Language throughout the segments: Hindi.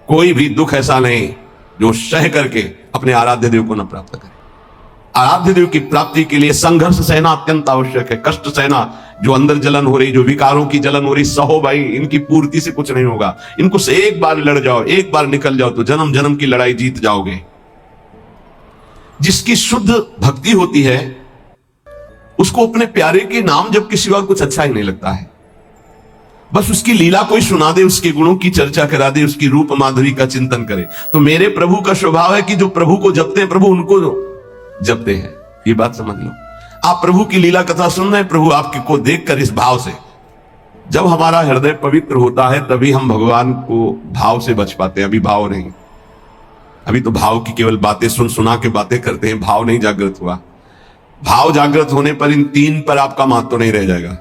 कोई भी दुख ऐसा नहीं जो सह करके अपने आराध्य देव को न प्राप्त करे। आराध्य देव की प्राप्ति के लिए संघर्ष सहना अत्यंत आवश्यक है, कष्ट सहना। जो अंदर जलन हो रही, जो विकारों की जलन हो रही, सहो भाई, इनकी पूर्ति से कुछ नहीं होगा। इनको से एक बार लड़ जाओ, एक बार निकल जाओ तो जन्म जन्म की लड़ाई जीत जाओगे। जिसकी शुद्ध भक्ति होती है उसको अपने प्यारे के नाम जब के सिवा कुछ अच्छा ही नहीं लगता है। बस उसकी लीला कोई सुना दे, उसके गुणों की चर्चा करा दे, उसकी रूप माधुरी का चिंतन करे। तो मेरे प्रभु का स्वभाव है कि जो प्रभु को जपते हैं प्रभु उनको जपते हैं। ये बात समझ लो। आप प्रभु की लीला कथा सुन रहे हैं, प्रभु आपके को देखकर इस भाव से, जब हमारा हृदय पवित्र होता है तभी हम भगवान को भाव से बच पाते हैं। अभी भाव नहीं, अभी तो भाव की केवल बातें सुन सुना के बातें करते हैं, भाव नहीं जागृत हुआ। भाव जागृत होने पर इन तीन पर आपका महत्व नहीं रह जाएगा।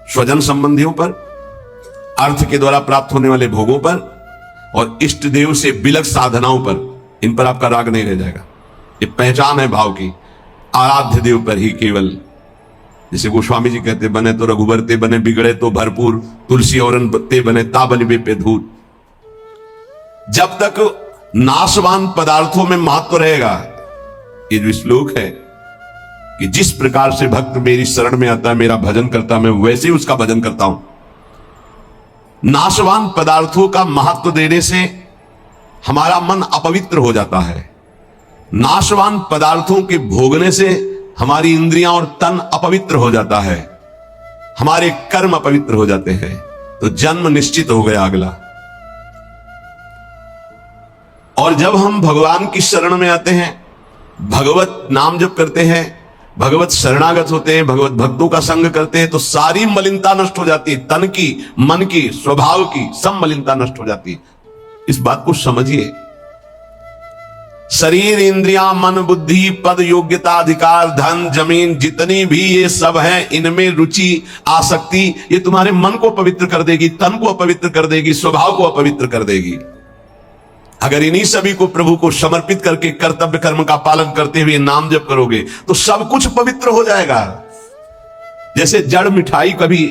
स्वजन संबंधियों पर, अर्थ के द्वारा प्राप्त होने वाले भोगों पर, और इष्ट देव से बिलक साधनाओं पर, इन पर आपका राग नहीं रह जाएगा। ये पहचान है भाव की। आराध्य देव पर ही केवल, जैसे गोस्वामी जी कहते, बने तो रघुबर ते बने, बिगड़े तो भरपूर, तुलसी औरन ते बने, ताबलिबे पे धूत। जब तक नाशवान पदार्थों में महत्व रहेगा, ये जो श्लोक है कि जिस प्रकार से भक्त मेरी शरण में आता है, मेरा भजन करता है, मैं वैसे ही उसका भजन करता हूं। नाशवान पदार्थों का महत्व देने से हमारा मन अपवित्र हो जाता है। नाशवान पदार्थों के भोगने से हमारी इंद्रियां और तन अपवित्र हो जाता है, हमारे कर्म अपवित्र हो जाते हैं। तो जन्म निश्चित हो गया अगला। और जब हम भगवान की शरण में आते हैं, भगवत नाम जप करते हैं, भगवत शरणागत होते हैं, भगवत भक्तों का संग करते हैं, तो सारी मलिनता नष्ट हो जाती है। तन की, मन की, स्वभाव की सब मलिनता नष्ट हो जाती है। इस बात को समझिए। शरीर, इंद्रियां, मन, बुद्धि, पद, योग्यता, अधिकार, धन, जमीन, जितनी भी ये सब है, इनमें रुचि, आसक्ति, ये तुम्हारे मन को पवित्र कर देगी, तन को अपवित्र कर देगी, स्वभाव को अपवित्र कर देगी। अगर इन्हीं सभी को प्रभु को समर्पित करके कर्तव्य कर्म का पालन करते हुए नाम जप करोगे तो सब कुछ पवित्र हो जाएगा। जैसे जड़ मिठाई कभी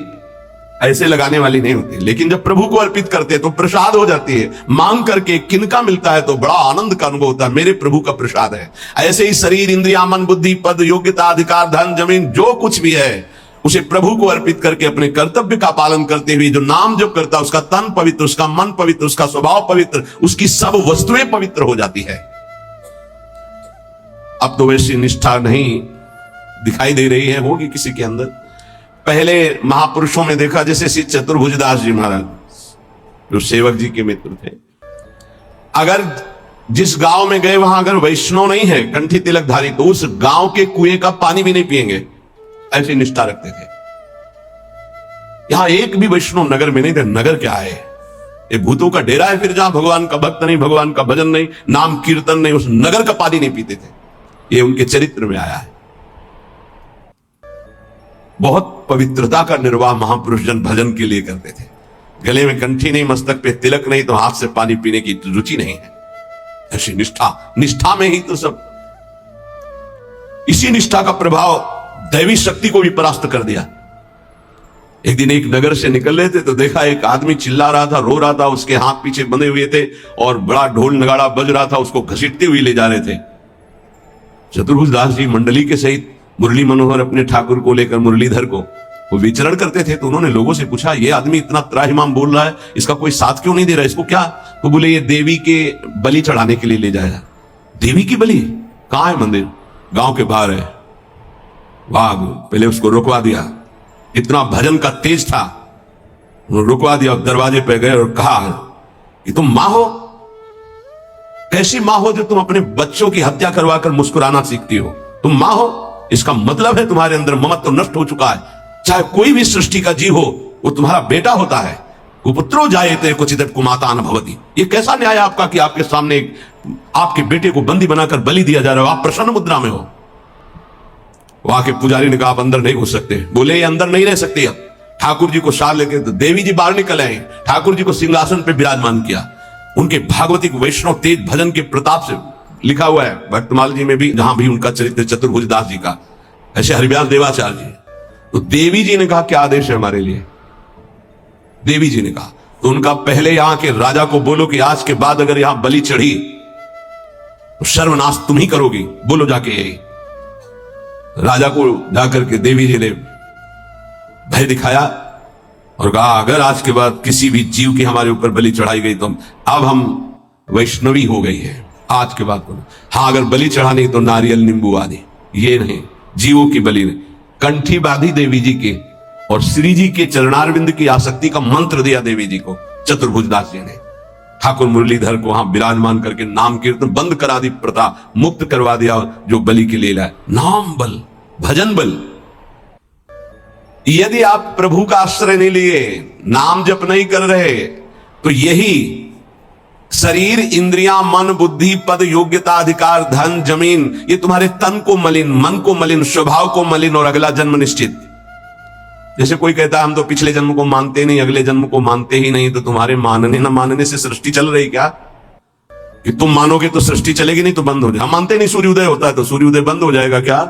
ऐसे लगाने वाली नहीं होती, लेकिन जब प्रभु को अर्पित करते हैं तो प्रसाद हो जाती है। मांग करके किनका मिलता है तो बड़ा आनंद का अनुभव होता है, मेरे प्रभु का प्रसाद है। ऐसे ही शरीर, इंद्रिया, मन, बुद्धि, पद, योग्यता, अधिकार, धन, जमीन, जो कुछ भी है उसे प्रभु को अर्पित करके अपने कर्तव्य का पालन करते हुए जो नाम जप करता है, उसका तन पवित्र, उसका मन पवित्र, उसका स्वभाव पवित्र, उसकी सब वस्तुएं पवित्र हो जाती है। अब तो वैसी निष्ठा नहीं दिखाई दे रही है, होगी किसी के अंदर। पहले महापुरुषों में देखा, जैसे श्री चतुर्भुजदास जी महाराज जो सेवक जी के मित्र थे, अगर जिस गांव में गए वहां अगर वैष्णव नहीं है, कंठी तिलकधारी, तो उस गांव के कुएं का पानी भी नहीं पिएंगे, ऐसी निष्ठा रखते थे। यहां एक भी वैष्णव नगर में नहीं थे। नगर क्या है, ये भूतों का डेरा है। फिर जहां भगवान का भक्त नहीं, भगवान का भजन नहीं, नाम कीर्तन नहीं, उस नगर का पानी नहीं पीते थे। ये उनके चरित्र में आया है। बहुत पवित्रता का निर्वाह महापुरुष जन भजन के लिए करते थे। गले में कंठी नहीं, मस्तक पे तिलक नहीं, तो हाथ से पानी पीने की रुचि नहीं है। ऐसी निष्ठा में ही तो सब। इसी निष्ठा का प्रभाव दैवी शक्ति को भी परास्त कर दिया। एक दिन एक नगर से निकल रहे थे तो देखा एक आदमी चिल्ला रहा था, रो रहा था, उसके हाथ पीछे बंधे हुए थे और बड़ा ढोल नगाड़ा बज रहा था, उसको घसीटते हुए ले जा रहे थे। चतुर्भुजदास जी मंडली के सहित मुरली मनोहर अपने ठाकुर को लेकर, मुरलीधर को, वो विचरण करते थे। तो उन्होंने लोगों से पूछा, ये आदमी इतना त्राहिमाम बोल रहा है, इसका कोई साथ क्यों नहीं दे रहा, इसको क्या? तो बोले ये देवी के बलि चढ़ाने के लिए ले जाएगा। देवी की बलि? कहां है मंदिर? गांव के बाहर है। वाह, पहले उसको रुकवा दिया। इतना भजन का तेज था, रुकवा दिया। दरवाजे पे गए और कहा कि तुम मां हो? कैसी मां हो जो तुम अपने बच्चों की हत्या करवाकर मुस्कुराना सीखती हो? तुम मां हो, इसका मतलब है तुम्हारे अंदर ममत्व नष्ट हो चुका है। चाहे कोई भी सृष्टि का जीव हो, वो तुम्हारा बेटा होता है। कुपुत्रो जायते क्वचित् कुमाता न भवति। ये कैसा न्याय आपका कि आपके सामने आपके बेटे को बंदी बनाकर बलि दिया जा रहा है? आप प्रसन्न मुद्रा में हो। वहां के पुजारी ने कहा, आप अंदर नहीं घुस सकते। बोले ये अंदर नहीं रह सकते। अब ठाकुर जी को साथ लेके तो देवी जी बाहर निकल आए, ठाकुर जी को सिंहासन पे विराजमान किया। उनके भागवतिक वैष्णव तेज भजन के प्रताप से लिखा हुआ है भक्तमाल जी में भी, जहां भी उनका चरित्र चतुर्भुजदास जी का, ऐसे हरिव्यास देवाचार्य जी। तो देवी जी ने कहा क्या आदेश है हमारे लिए? देवी जी ने कहा तो उनका पहले यहां के राजा को बोलो कि आज के बाद अगर यहां बलि चढ़ी तो सर्वनाश तुम ही करोगी, बोलो जाके। यही राजा को जाकर के देवी जी ने भय दिखाया और कहा अगर आज के बाद किसी भी जीव की हमारे ऊपर बलि चढ़ाई गई तो अब हम वैष्णवी हो गई है आज के बाद। हाँ, अगर बलि चढ़ानी तो नारियल नींबू आदि, ये नहीं, जीवों की बलि नहीं। कंठी बांधी देवी जी के और श्री जी के चरणारविंद की आसक्ति का मंत्र दिया देवी जी को चतुर्भुजदास जी ने। ठाकुर मुरलीधर को वहां विराजमान करके नाम कीर्तन बंद करा दी, प्रथा मुक्त करवा दिया जो बलि के लिए लाए। नाम बल, भजन बल। यदि आप प्रभु का आश्रय नहीं लिए, नाम जप नहीं कर रहे, तो यही शरीर, इंद्रियां, मन, बुद्धि, पद, योग्यता, अधिकार, धन, जमीन, ये तुम्हारे तन को मलिन, मन को मलिन, स्वभाव को मलिन और अगला जन्म निश्चित। जैसे कोई कहता है हम तो पिछले जन्म को मानते नहीं, अगले जन्म को मानते ही नहीं, तो तुम्हारे मानने न मानने से सृष्टि चल रही क्या? कि तुम मानोगे तो सृष्टि चलेगी, नहीं तो बंद हो जाएगी। हम मानते नहीं सूर्योदय होता है तो सूर्योदय बंद हो जाएगा क्या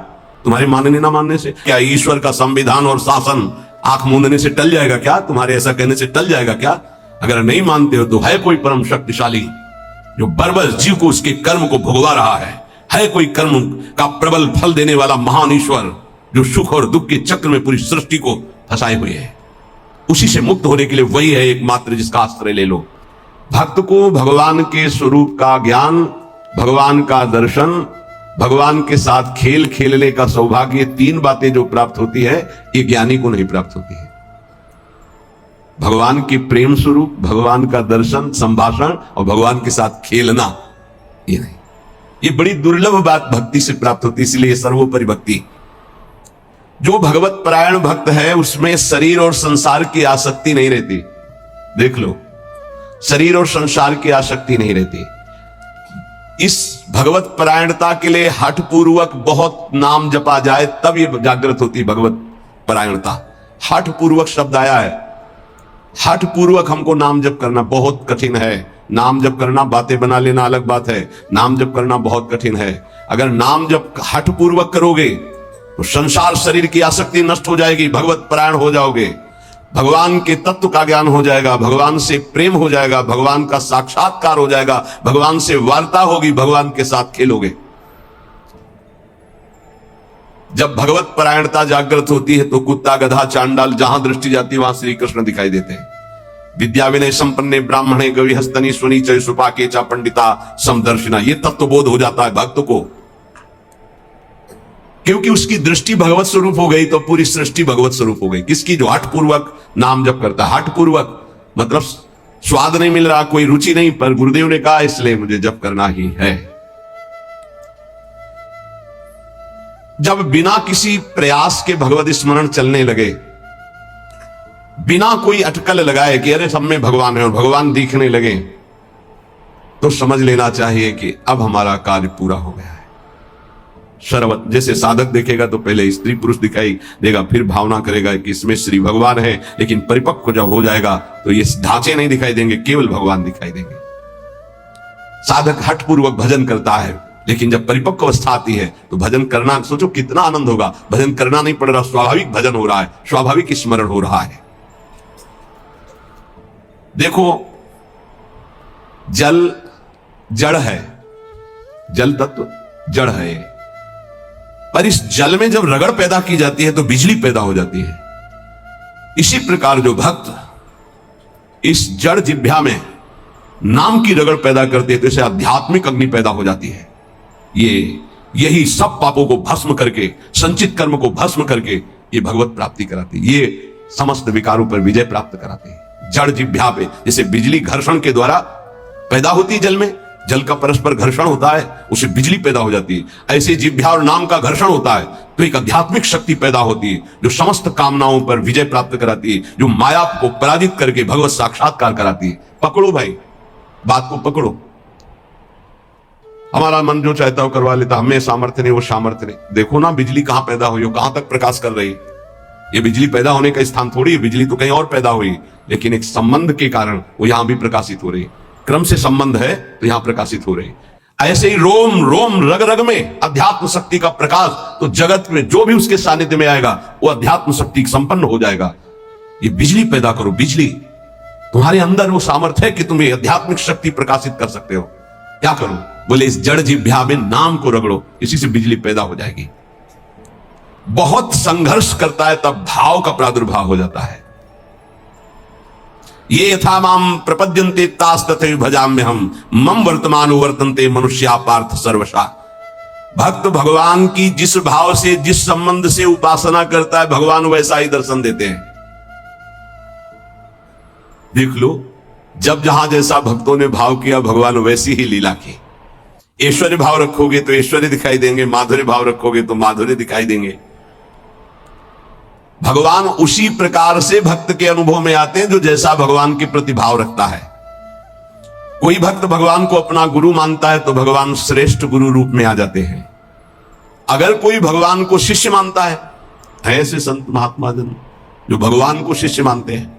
तुम्हारे मानने ना मानने से? क्या ईश्वर का संविधान और शासन आंख मूंदने से टल जाएगा क्या? तुम्हारे ऐसा कहने से टल जाएगा क्या? अगर नहीं मानते हो तो है कोई परम शक्तिशाली जो बरबस जीव को उसके कर्म को भुगवा रहा है कोई कर्म का प्रबल फल देने वाला महान ईश्वर जो सुख और दुख के चक्र में पूरी सृष्टि को फंसाए हुए है। उसी से मुक्त होने के लिए वही है एकमात्र जिसका आश्रय ले लो। भक्त को भगवान के स्वरूप का ज्ञान, भगवान का दर्शन, भगवान के साथ खेल खेलने का सौभाग्य, ये तीन बातें जो प्राप्त होती है ये ज्ञानी को नहीं प्राप्त होती है। भगवान के प्रेम स्वरूप, भगवान का दर्शन, संभाषण और भगवान के साथ खेलना, ये नहीं, ये बड़ी दुर्लभ बात भक्ति से प्राप्त होती है। इसलिए सर्वोपरि भक्ति। जो भगवत परायण भक्त है उसमें शरीर और संसार की आसक्ति नहीं रहती। देख लो, शरीर और संसार की आसक्ति नहीं रहती। इस भगवत परायणता के लिए हठ पूर्वक बहुत नाम जपा जाए तब ये जागृत होती भगवत परायणता। हठ पूर्वक शब्द आया है। हठ पूर्वक हमको नाम जप करना बहुत कठिन है। नाम जप करना, बातें बना लेना अलग बात है, नाम जप करना बहुत कठिन है। अगर नाम जप हठ पूर्वक करोगे तो संसार शरीर की आसक्ति नष्ट हो जाएगी, भगवत परायण हो जाओगे, भगवान के तत्व का ज्ञान हो जाएगा, भगवान से प्रेम हो जाएगा, भगवान का साक्षात्कार हो जाएगा, भगवान से वार्ता होगी, भगवान के साथ खेलोगे। जब भगवत परायणता जागृत होती है तो कुत्ता, गधा, चांडाल जहां दृष्टि जाती है वहां श्री कृष्ण दिखाई देते हैं। विद्या विनय संपन्ने ब्राह्मणे गवि हस्तनी सुनी चय सुपाके चा पंडिता समदर्शिना, ये तत्व बोध हो जाता है भक्त को, क्योंकि उसकी दृष्टि भगवत स्वरूप हो गई तो पूरी सृष्टि भगवत स्वरूप हो गई। किसकी? जो हठ पूर्वक नाम जप करता है। हठ पूर्वक मतलब स्वाद नहीं मिल रहा, कोई रुचि नहीं, पर गुरुदेव ने कहा इसलिए मुझे जप करना ही है। जब बिना किसी प्रयास के भगवत स्मरण चलने लगे, बिना कोई अटकल लगाए कि अरे सब में भगवान है और भगवान दिखने लगे, तो समझ लेना चाहिए कि अब हमारा कार्य पूरा हो गया है। सर्वत जैसे साधक देखेगा तो पहले स्त्री पुरुष दिखाई देगा, फिर भावना करेगा कि इसमें श्री भगवान है, लेकिन परिपक्व जब हो जाएगा तो ये ढांचे नहीं दिखाई देंगे, केवल भगवान दिखाई देंगे। साधक हठ पूर्वक भजन करता है, लेकिन जब परिपक्व अवस्था आती है तो भजन करना, सोचो कितना आनंद होगा। भजन करना नहीं पड़ रहा, स्वाभाविक भजन हो रहा है, स्वाभाविक स्मरण हो रहा है। देखो, जल जड़ है, जल तत्व जड़ है, पर इस जल में जब रगड़ पैदा की जाती है तो बिजली पैदा हो जाती है। इसी प्रकार जो भक्त इस जड़ जिह्वा में नाम की रगड़ पैदा करते हैं तो इसे आध्यात्मिक अग्नि पैदा हो जाती है। यही सब पापों को भस्म करके, संचित कर्म को भस्म करके ये भगवत प्राप्ति कराती है, ये समस्त विकारों पर विजय प्राप्त कराते हैं। जड़ जिह्वा पे जैसे बिजली घर्षण के द्वारा पैदा होती है, जल में जल का परस्पर घर्षण होता है, उसे बिजली पैदा हो जाती है। ऐसे जिह्वा और नाम का घर्षण होता है तो एक आध्यात्मिक शक्ति पैदा होती है जो समस्त कामनाओं पर विजय प्राप्त कराती है, जो माया को पराजित करके भगवत साक्षात्कार कराती है। पकड़ो भाई, बात को पकड़ो। हमारा मन जो चाहता है वो करवा लेता, हमें सामर्थ्य नहीं, वो सामर्थ्य नहीं। देखो ना बिजली कहां पैदा हुई, कहां तक प्रकाश कर रही है। ये बिजली पैदा होने का स्थान थोड़ी है, बिजली तो कहीं और पैदा हुई, लेकिन एक संबंध के कारण वो यहां भी प्रकाशित हो रही है। क्रम से संबंध है तो यहां प्रकाशित हो रही है। ऐसे ही रोम रोम रग रग में अध्यात्म शक्ति का प्रकाश, तो जगत में जो भी उसके सानिध्य में आएगा वो अध्यात्म शक्ति संपन्न हो जाएगा। ये बिजली पैदा करो, बिजली तुम्हारे अंदर वो सामर्थ्य है कि तुम ये आध्यात्मिक शक्ति प्रकाशित कर सकते हो। क्या करो? बोले इस जड़ जिह्वा में नाम को रगड़ो, इसी से बिजली पैदा हो जाएगी। बहुत संघर्ष करता है तब भाव का प्रादुर्भाव हो जाता है। ये यथा माम प्रपद्यन्ते तास तथैव भजाम्य हम मम वर्तमानो वर्तन्ते मनुष्या पार्थ सर्वशा। भक्त भगवान की जिस भाव से, जिस संबंध से उपासना करता है, भगवान वैसा ही दर्शन देते हैं। देख लो, जब जहां जैसा भक्तों ने भाव किया, भगवान वैसी ही लीला की। ऐश्वर्य भाव रखोगे तो ऐश्वर्य दिखाई देंगे, माधुर्य भाव रखोगे तो माधुर्य दिखाई देंगे। भगवान उसी प्रकार से भक्त के अनुभव में आते हैं जो जैसा भगवान के प्रति भाव रखता है। कोई भक्त भगवान को अपना गुरु मानता है तो भगवान श्रेष्ठ गुरु रूप में आ जाते हैं। अगर कोई भगवान को शिष्य मानता है, ऐसे संत महात्मा जन जो भगवान को शिष्य मानते हैं,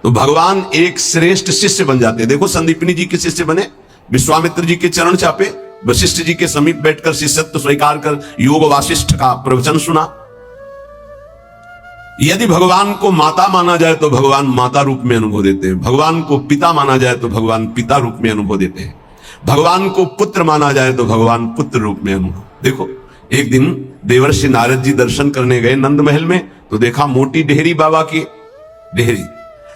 तो भगवान एक श्रेष्ठ शिष्य बन जाते हैं। देखो, संदीपनी जी के शिष्य बने, विश्वामित्र जी के चरण चापे, वशिष्ठ जी के समीप बैठकर शिष्यत्व स्वीकार कर योग वासिष्ठ का प्रवचन सुना। यदि भगवान को माता माना जाए तो भगवान माता रूप में अनुभव देते हैं। भगवान को पिता माना जाए तो भगवान पिता रूप में अनुभव देते हैं। भगवान को पुत्र माना जाए तो भगवान पुत्र रूप में अनुभव। देखो, एक दिन देवर्षि नारद जी दर्शन करने गए नंद महल में, तो देखा मोटी डेहरी बाबा की डेहरी,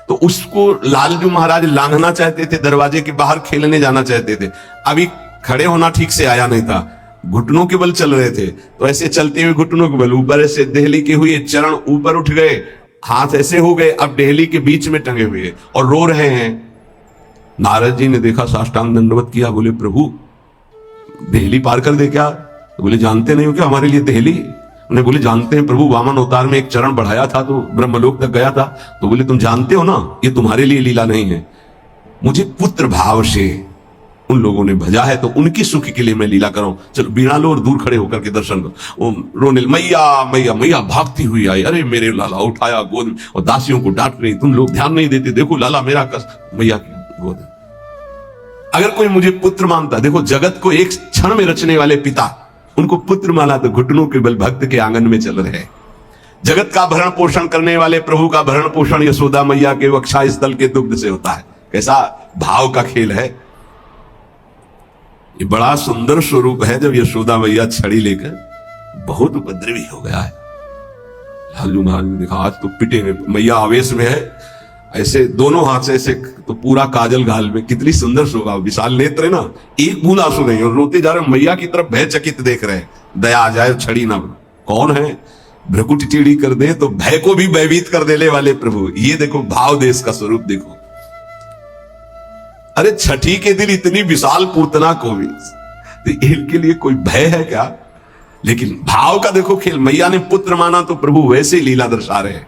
तो उसको लालजू महाराज लांघना चाहते थे, दरवाजे के बाहर खेलने जाना चाहते थे। अभी खड़े होना ठीक से आया नहीं था, घुटनों के बल चल रहे थे, तो ऐसे चलते हुए घुटनों के बल ऊपर ऐसे देहली के हुए, चरण ऊपर उठ गए, हाथ ऐसे हो गए, अब देहली के बीच में टंगे हुए और रो रहे हैं। नारद जी ने देखा, साष्टांग दंडवत किया, बोले प्रभु देहली पार कर दे क्या? तो बोले जानते नहीं हो क्या हमारे लिए देहली? उन्हें बोले जानते हैं प्रभु, वामन अवतार में एक चरण बढ़ाया था तो ब्रह्मलोक तक गया था। तो बोले तुम जानते हो ना, ये तुम्हारे लिए लीला नहीं है, मुझे पुत्र भाव से उन लोगों ने भजा है तो उनकी सुख के लिए मैं लीला कर रहा हूं। चलो बीड़ा लो और दूर खड़े होकर के दर्शन करो। रोने, मैया मैया मैया भागती हुई आई, अरे मेरे लाला, उठाया गोद में और दासियों को डांट रही, तुम लोग ध्यान नहीं देते, देखो लाला मेरा कष्ट, मैया की गोद। अगर कोई मुझे पुत्र मानता, देखो जगत को एक क्षण में रचने वाले पिता उनको पुत्र माना तो घुटनों के बल भक्त के आंगन में चल रहे। जगत का भरण पोषण करने वाले प्रभु का भरण पोषण यशोदा मैया के वक्षा स्थल के दुग्ध से होता है। कैसा भाव का खेल है! ये बड़ा सुंदर स्वरूप है। जब यशोदा मैया छड़ी लेकर, बहुत उपद्रवी हो गया है, लालू महाराज ने देखा आज तो पिटेंगे। मैया आवेश में है, ऐसे दोनों हाथ से ऐसे, तो पूरा काजल गाल में, कितनी सुंदर शोभा, विशाल नेत्र है ना, एक बूंद आंसू नहीं, और रोते जा रहे, मैया की तरफ भयचकित देख रहे हैं। दया आ जाए, छड़ी ना। कौन है? भ्रकुट टेढ़ी कर दे तो भय को भी भयभीत कर देने वाले प्रभु। ये देखो भाव देश का स्वरूप देखो। अरे छठी के दिन इतनी विशाल पूतना को भी, तो इनके लिए कोई भय है क्या? लेकिन भाव का देखो खेल। मैया ने पुत्र माना तो प्रभु वैसे ही लीला दर्शा रहे हैं।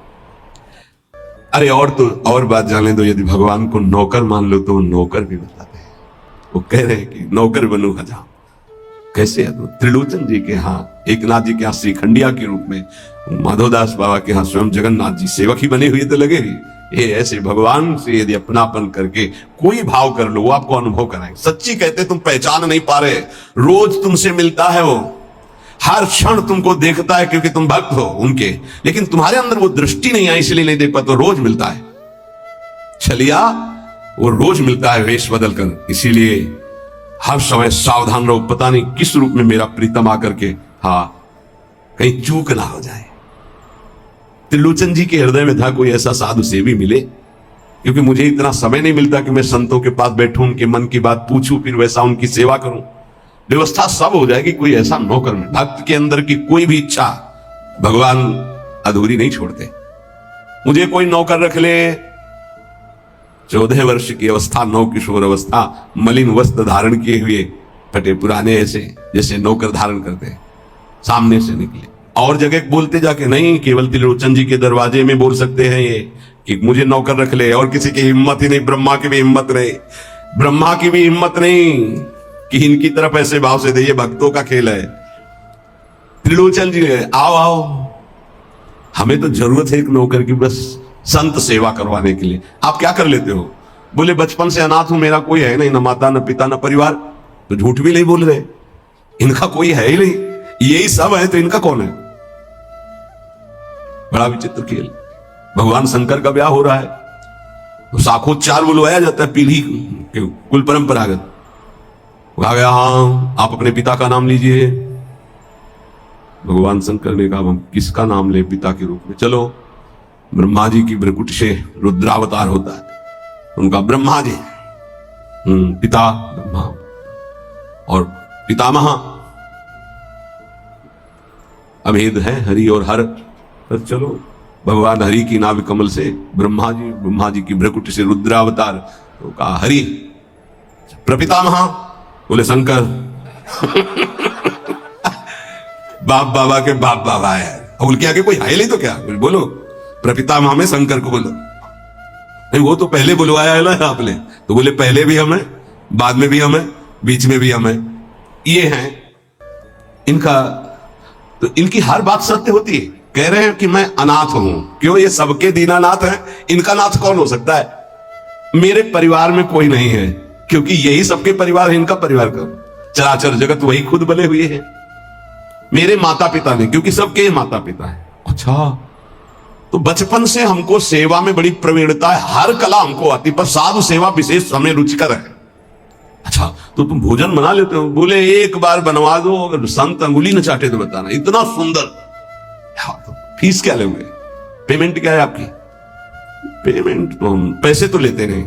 अरे और तो और बात जाने दो, यदि भगवान को नौकर मान लो तो वो नौकर भी बताते हैं। वो कह रहे हैं कि नौकर बनू हजाम। कैसे है? तो त्रिलोचन जी के यहाँ, एकनाथ जी के यहाँ श्रीखंडिया के रूप में, माधवदास बाबा के यहाँ स्वयं जगन्नाथ जी सेवक ही बने हुए तो लगे ही। ये ऐसे भगवान से यदि अपनापन करके कोई भाव कर लो, वो आपको अनुभव कराएंगे। सच्ची कहते तुम पहचान नहीं पा रहे, रोज तुमसे मिलता है वो, हर क्षण तुमको देखता है क्योंकि तुम भक्त हो उनके, लेकिन तुम्हारे अंदर वो दृष्टि नहीं आई इसलिए नहीं देख पाते। रोज मिलता है, छलिया वो रोज मिलता है वेश बदल कर। इसीलिए हर समय सावधान रहो, पता नहीं किस रूप में मेरा प्रीतम आकर के कहीं चूक ना हो जाए। त्रिलोचन जी के हृदय में था कोई ऐसा साधु सेवी मिले, क्योंकि मुझे इतना समय नहीं मिलता कि मैं संतों के पास बैठूं, उनके मन की बात पूछूं, फिर वैसा उनकी सेवा करूं। व्यवस्था सब हो जाएगी, कोई ऐसा नौकर में। भक्त के अंदर की कोई भी इच्छा भगवान अधूरी नहीं छोड़ते। मुझे कोई नौकर रख ले, 14 वर्ष की अवस्था, नौ किशोर अवस्था, मलिन वस्त्र धारण किए हुए, फटे पुराने, ऐसे जैसे नौकर धारण करते, सामने से निकले। और जगह बोलते जाके नहीं, केवल त्रिलोचन जी के दरवाजे में बोल सकते हैं ये कि मुझे नौकर रख ले। और किसी की हिम्मत ही नहीं, ब्रह्मा की भी हिम्मत नहीं, ब्रह्मा की भी हिम्मत नहीं कि इनकी तरफ ऐसे भाव से दे। ये भक्तों का खेल है। त्रिलोचन जी आओ आओ, हमें तो जरूरत है एक नौकर की, बस संत सेवा करवाने के लिए। आप क्या कर लेते हो? बोले बचपन से अनाथ हूं, मेरा कोई है नहीं, न माता न पिता न परिवार। तो झूठ भी नहीं बोल रहे, इनका कोई है ही नहीं, यही सब है तो इनका कौन है? बड़ा विचित्र खेल। भगवान शंकर का ब्याह हो रहा है, तो साखोच्चार बुलवाया जाता है पीढ़ी के कुल परंपरागत। कहा गया हाँ आप अपने पिता का नाम लीजिए। भगवान शंकर ने कहा हम किसका नाम ले पिता के रूप में? चलो ब्रह्मा जी की भ्रकुटी से रुद्रावतार होता है, उनका ब्रह्मा जी पिता ब्रह्मा और पितामह अभेद है हरि और हर। पर चलो भगवान हरि की नाभि कमल से ब्रह्मा जी की भ्रकुटी से रुद्रावतार, तो कहा हरि। प्रपितामह बोले शंकर। बाप बाबा के बाप बाबा है, बोल के आगे कोई है नहीं तो क्या? बोलो प्रपितामह में शंकर को बोलो। नहीं वो तो पहले बुलवाया है ना आपने, तो बोले पहले भी हमें, बाद में भी हमें, बीच में भी हमें। ये हैं इनका, तो इनकी हर बात सत्य होती है। कह रहे हैं कि मैं अनाथ हूं, क्यों? ये सबके दीनानाथ हैं, इनका नाथ कौन हो सकता है? मेरे परिवार में कोई नहीं है, क्योंकि यही सबके परिवार है, इनका परिवार का चराचर जगत वही खुद बने हुए हैं। मेरे माता पिता ने, क्योंकि सबके माता पिता है। अच्छा, तो बचपन से हमको सेवा में बड़ी प्रवीणता है, हर कला हमको आती, पर साधु सेवा विशेष हमें रुचिकर है। अच्छा, तो तुम भोजन बना लेते हो? बोले एक बार बनवा दो, अगर संत अंगुली न चाटे तो बताना। इतना सुंदर। तो फीस क्या लोगे? पेमेंट क्या है आपकी? पेमेंट तो हम पैसे तो लेते नहीं,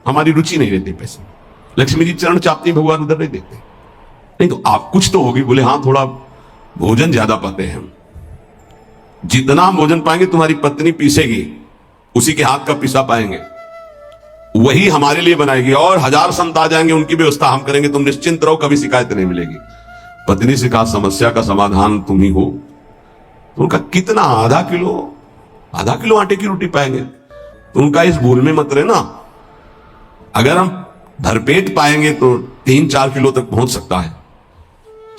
हमारी रुचि नहीं रहती पैसे। लक्ष्मी जी चरण चापती भगवान उधर नहीं देते। नहीं तो आप कुछ तो होगी। बोले हाँ थोड़ा भोजन ज्यादा पाते हैं हम। जितना हम भोजन पाएंगे तुम्हारी पत्नी पीसेगी, उसी के हाथ का पिसा पाएंगे, वही हमारे लिए बनाएगी। और 1000 संत आ जाएंगे, उनकी व्यवस्था हम करेंगे, तुम निश्चिंत रहो, कभी शिकायत नहीं मिलेगी। पत्नी से कहा समस्या का समाधान तुम ही हो। तो उनका कितना? आधा किलो आटे की रोटी पाएंगे। तो उनका इस भूल में मत रहना, अगर हम भरपेट पाएंगे तो 3-4 किलो तक पहुंच सकता है,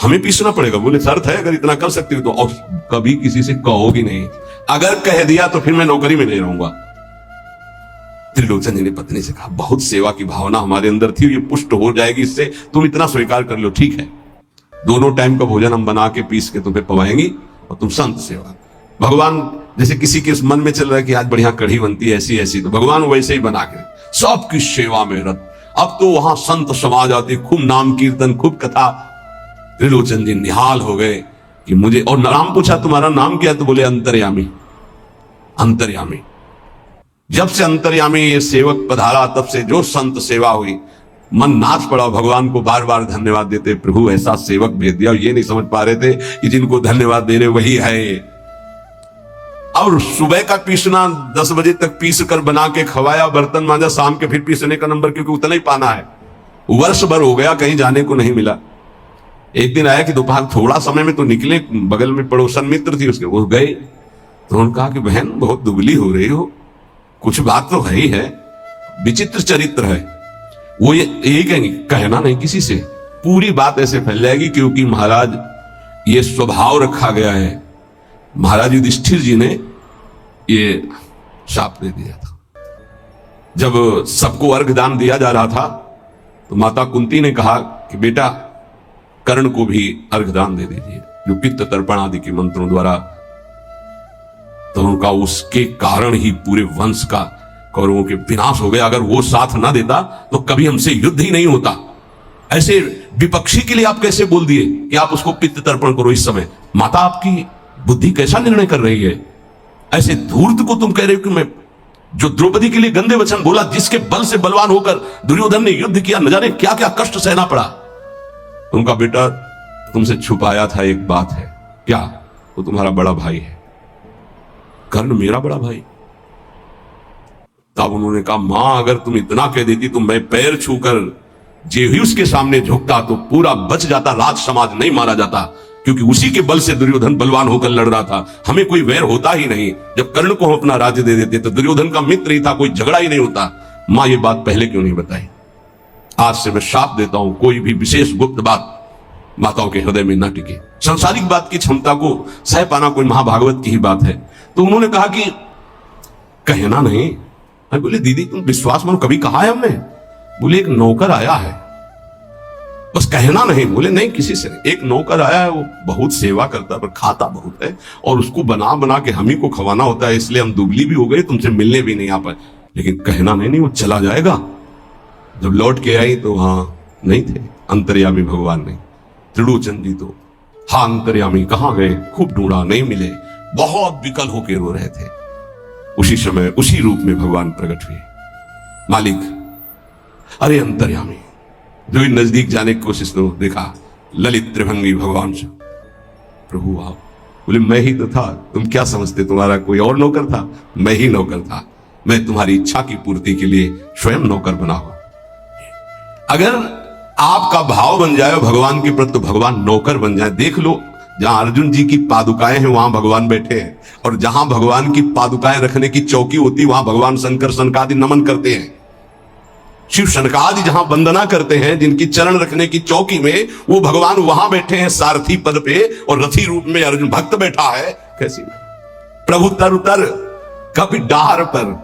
हमें पीसना पड़ेगा। बोले शर्त है अगर इतना कर सकती हो तो। और कभी किसी से कहोगी नहीं, अगर कह दिया तो फिर मैं नौकरी में नहीं रहूंगा। त्रिलोचन जी ने पत्नी से कहा बहुत सेवा की भावना हमारे अंदर थी, ये पुष्ट हो जाएगी इससे, तुम इतना स्वीकार कर लो। ठीक है, दोनों टाइम का भोजन हम बना के पीस के तुम्हें पवाएंगी और तुम संत सेवा। भगवान जैसे किसी के मन में चल रहा है कि आज बढ़िया कढ़ी बनती है ऐसी ऐसी, तो भगवान वैसे ही बना के सबकी सेवा में रत। अब तो वहां संत समाज आते, खूब नाम कीर्तन, खूब कथा। त्रिलोचन जी निहाल हो गए कि मुझे, और नाम पूछा तुम्हारा नाम क्या? तो बोले अंतर्यामी। अंतर्यामी। जब से अंतर्यामी ये सेवक पधारा, तब से जो संत सेवा हुई, मन नाच पड़ा। भगवान को बार बार धन्यवाद देते, प्रभु ऐसा सेवक भेज दिया। और ये नहीं समझ पा रहे थे कि जिनको धन्यवाद दे रहे वही है। और सुबह का पीसना 10 बजे तक पीस कर बना के खवाया, बर्तन मांजा, शाम के फिर पीसने का नंबर, क्योंकि उतना ही पाना है। वर्ष भर हो गया, कहीं जाने को नहीं मिला। एक दिन आया कि दोपहर थोड़ा समय में तो निकले, बगल में पड़ोसन मित्र थी उसके, वो गए। तो उन्होंने कहा कि बहन बहुत दुबली हो रही हो, कुछ बात तो है ही है, विचित्र चरित्र है। वो ये कहेंगे, कहना नहीं किसी से, पूरी बात ऐसे फैल जाएगी, क्योंकि महाराज ये स्वभाव रखा गया है। महाराज युधिष्ठिर जी ने ये शाप दे दिया था। जब सबको अर्घ दान दिया जा रहा था, तो माता कुंती ने कहा कि बेटा कर्ण को भी अर्घ दान दे दीजिए, जो पित्त तर्पण आदि के मंत्रों द्वारा। तो उनका उसके कारण ही पूरे वंश का, कौरवों के विनाश हो गया। अगर वो साथ ना देता तो कभी हमसे युद्ध ही नहीं होता। ऐसे विपक्षी के लिए आप कैसे बोल दिए कि आप उसको पित्त तर्पण करो इस समय? माता आपकी बुद्धि कैसा निर्णय कर रही है? ऐसे धूर्त को तुम कह रहे हो कि मैं, जो द्रौपदी के लिए गंदे वचन बोला, जिसके बल से बलवान होकर दुर्योधन ने युद्ध किया, न जाने क्या क्या कष्ट सहना पड़ा। उनका बेटा तुमसे छुपाया था एक बात है। क्या? वो तुम्हारा बड़ा भाई है। कर्ण मेरा बड़ा भाई? तब उन्होंने कहा मां अगर तुम इतना कह देती तो मैं पैर छूकर जे ही उसके सामने झुकता तो पूरा बच जाता, राज समाज नहीं मारा जाता, क्योंकि उसी के बल से दुर्योधन बलवान होकर लड़ रहा था। हमें कोई वैर होता ही नहीं। जब कर्ण को हम अपना राज्य दे देते तो दुर्योधन का मित्र ही था, कोई झगड़ा ही नहीं होता। मां ये बात पहले क्यों नहीं बताई? आज से मैं शाप देता हूं, कोई भी विशेष गुप्त बात माताओं के हृदय में न टिके। सांसारिक बात की क्षमता को सह पाना कोई महाभागवत की ही बात है। तो उन्होंने कहा कि कहना नहीं। मैं बोले दीदी तुम विश्वास मानो, कभी कहा है हमने? बोले एक नौकर आया है, बस कहना नहीं। बोले नहीं किसी से नहीं। एक नौकर आया है, वो बहुत सेवा करता पर खाता बहुत है, और उसको बना बना के हम ही को खवाना होता है, इसलिए हम दुबली भी हो गए, तुमसे मिलने भी नहीं आ पाए। लेकिन कहना नहीं, वो चला जाएगा। जब लौट के आई तो वहां नहीं थे अंतर्यामी भगवान नहीं। त्रिलोचन जी तो हाँ अंतर्यामी कहां गए, खूब ढूंढा, नहीं मिले, बहुत विकल होके रो रहे थे। उसी समय उसी रूप में भगवान प्रकट हुए। मालिक, अरे अंतर्यामी, जो ही नजदीक जाने की कोशिश तो देखा ललित त्रिभंगी भगवान से। प्रभु आप बोले, मैं ही तो था, तुम क्या समझते तुम्हारा कोई और नौकर था? मैं ही नौकर था। मैं तुम्हारी इच्छा की पूर्ति के लिए स्वयं नौकर बना हुआ। अगर आपका भाव बन जाए भगवान के प्रति तो भगवान नौकर बन जाए। देख लो, जहां अर्जुन जी की पादुकाएं हैं वहां भगवान बैठे हैं, और जहां भगवान की पादुकाएं रखने की चौकी होती वहां भगवान शंकर सनकादि नमन करते हैं। शिव शनकादि जहां वंदना करते हैं, जिनकी चरण रखने की चौकी में, वो भगवान वहां बैठे हैं सारथी पद पे, और रथी रूप में अर्जुन भक्त बैठा है। कैसी प्रभु तर उतर कभी डार पर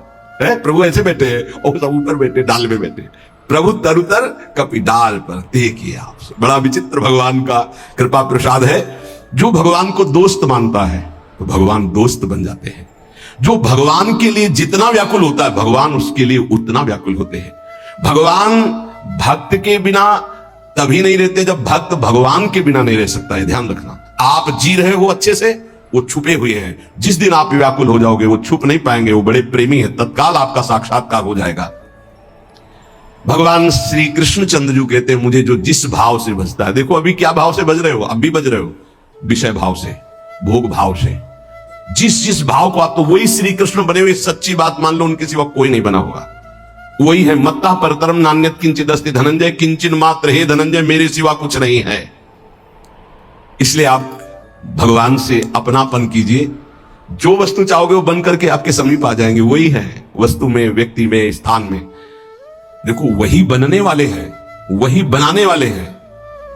है, प्रभु ऐसे बैठे हैं और सब ऊपर बैठे डाल में बैठे। प्रभु तर उतर कभी डाल पर, देखिए आप, बड़ा विचित्र भगवान का कृपा प्रसाद है। जो भगवान को दोस्त मानता है तो भगवान दोस्त बन जाते हैं। जो भगवान के लिए जितना व्याकुल होता है भगवान उसके लिए उतना व्याकुल होते हैं। भगवान भक्त के बिना तभी नहीं रहते जब भक्त भगवान के बिना नहीं रह सकता है। ध्यान रखना, आप जी रहे हो अच्छे से, वो छुपे हुए हैं। जिस दिन आप व्याकुल हो जाओगे वो छुप नहीं पाएंगे, वो बड़े प्रेमी है, तत्काल आपका साक्षात्कार हो जाएगा। भगवान श्री कृष्ण चंद्र जी कहते हैं, मुझे जो जिस भाव से भजता है। देखो अभी क्या भाव से बज रहे हो, अभी बज रहे हो विषय भाव से, भोग भाव से। जिस जिस भाव को आप, तो वही श्री कृष्ण बने हुए। सच्ची बात मान लो, उनके सिवा कोई नहीं बना होगा। वही है, मत्ता परतरम नान्यत किंचित अस्ति धनंजय, किंचिन मात्र हे धनंजय, मेरे सिवा कुछ नहीं है। इसलिए आप भगवान से अपनापन कीजिए। जो वस्तु चाहोगे वो बन करके आपके समीप आ जाएंगे। वही है, वस्तु में, व्यक्ति में, स्थान में। देखो वही बनने वाले हैं, वही बनाने वाले हैं।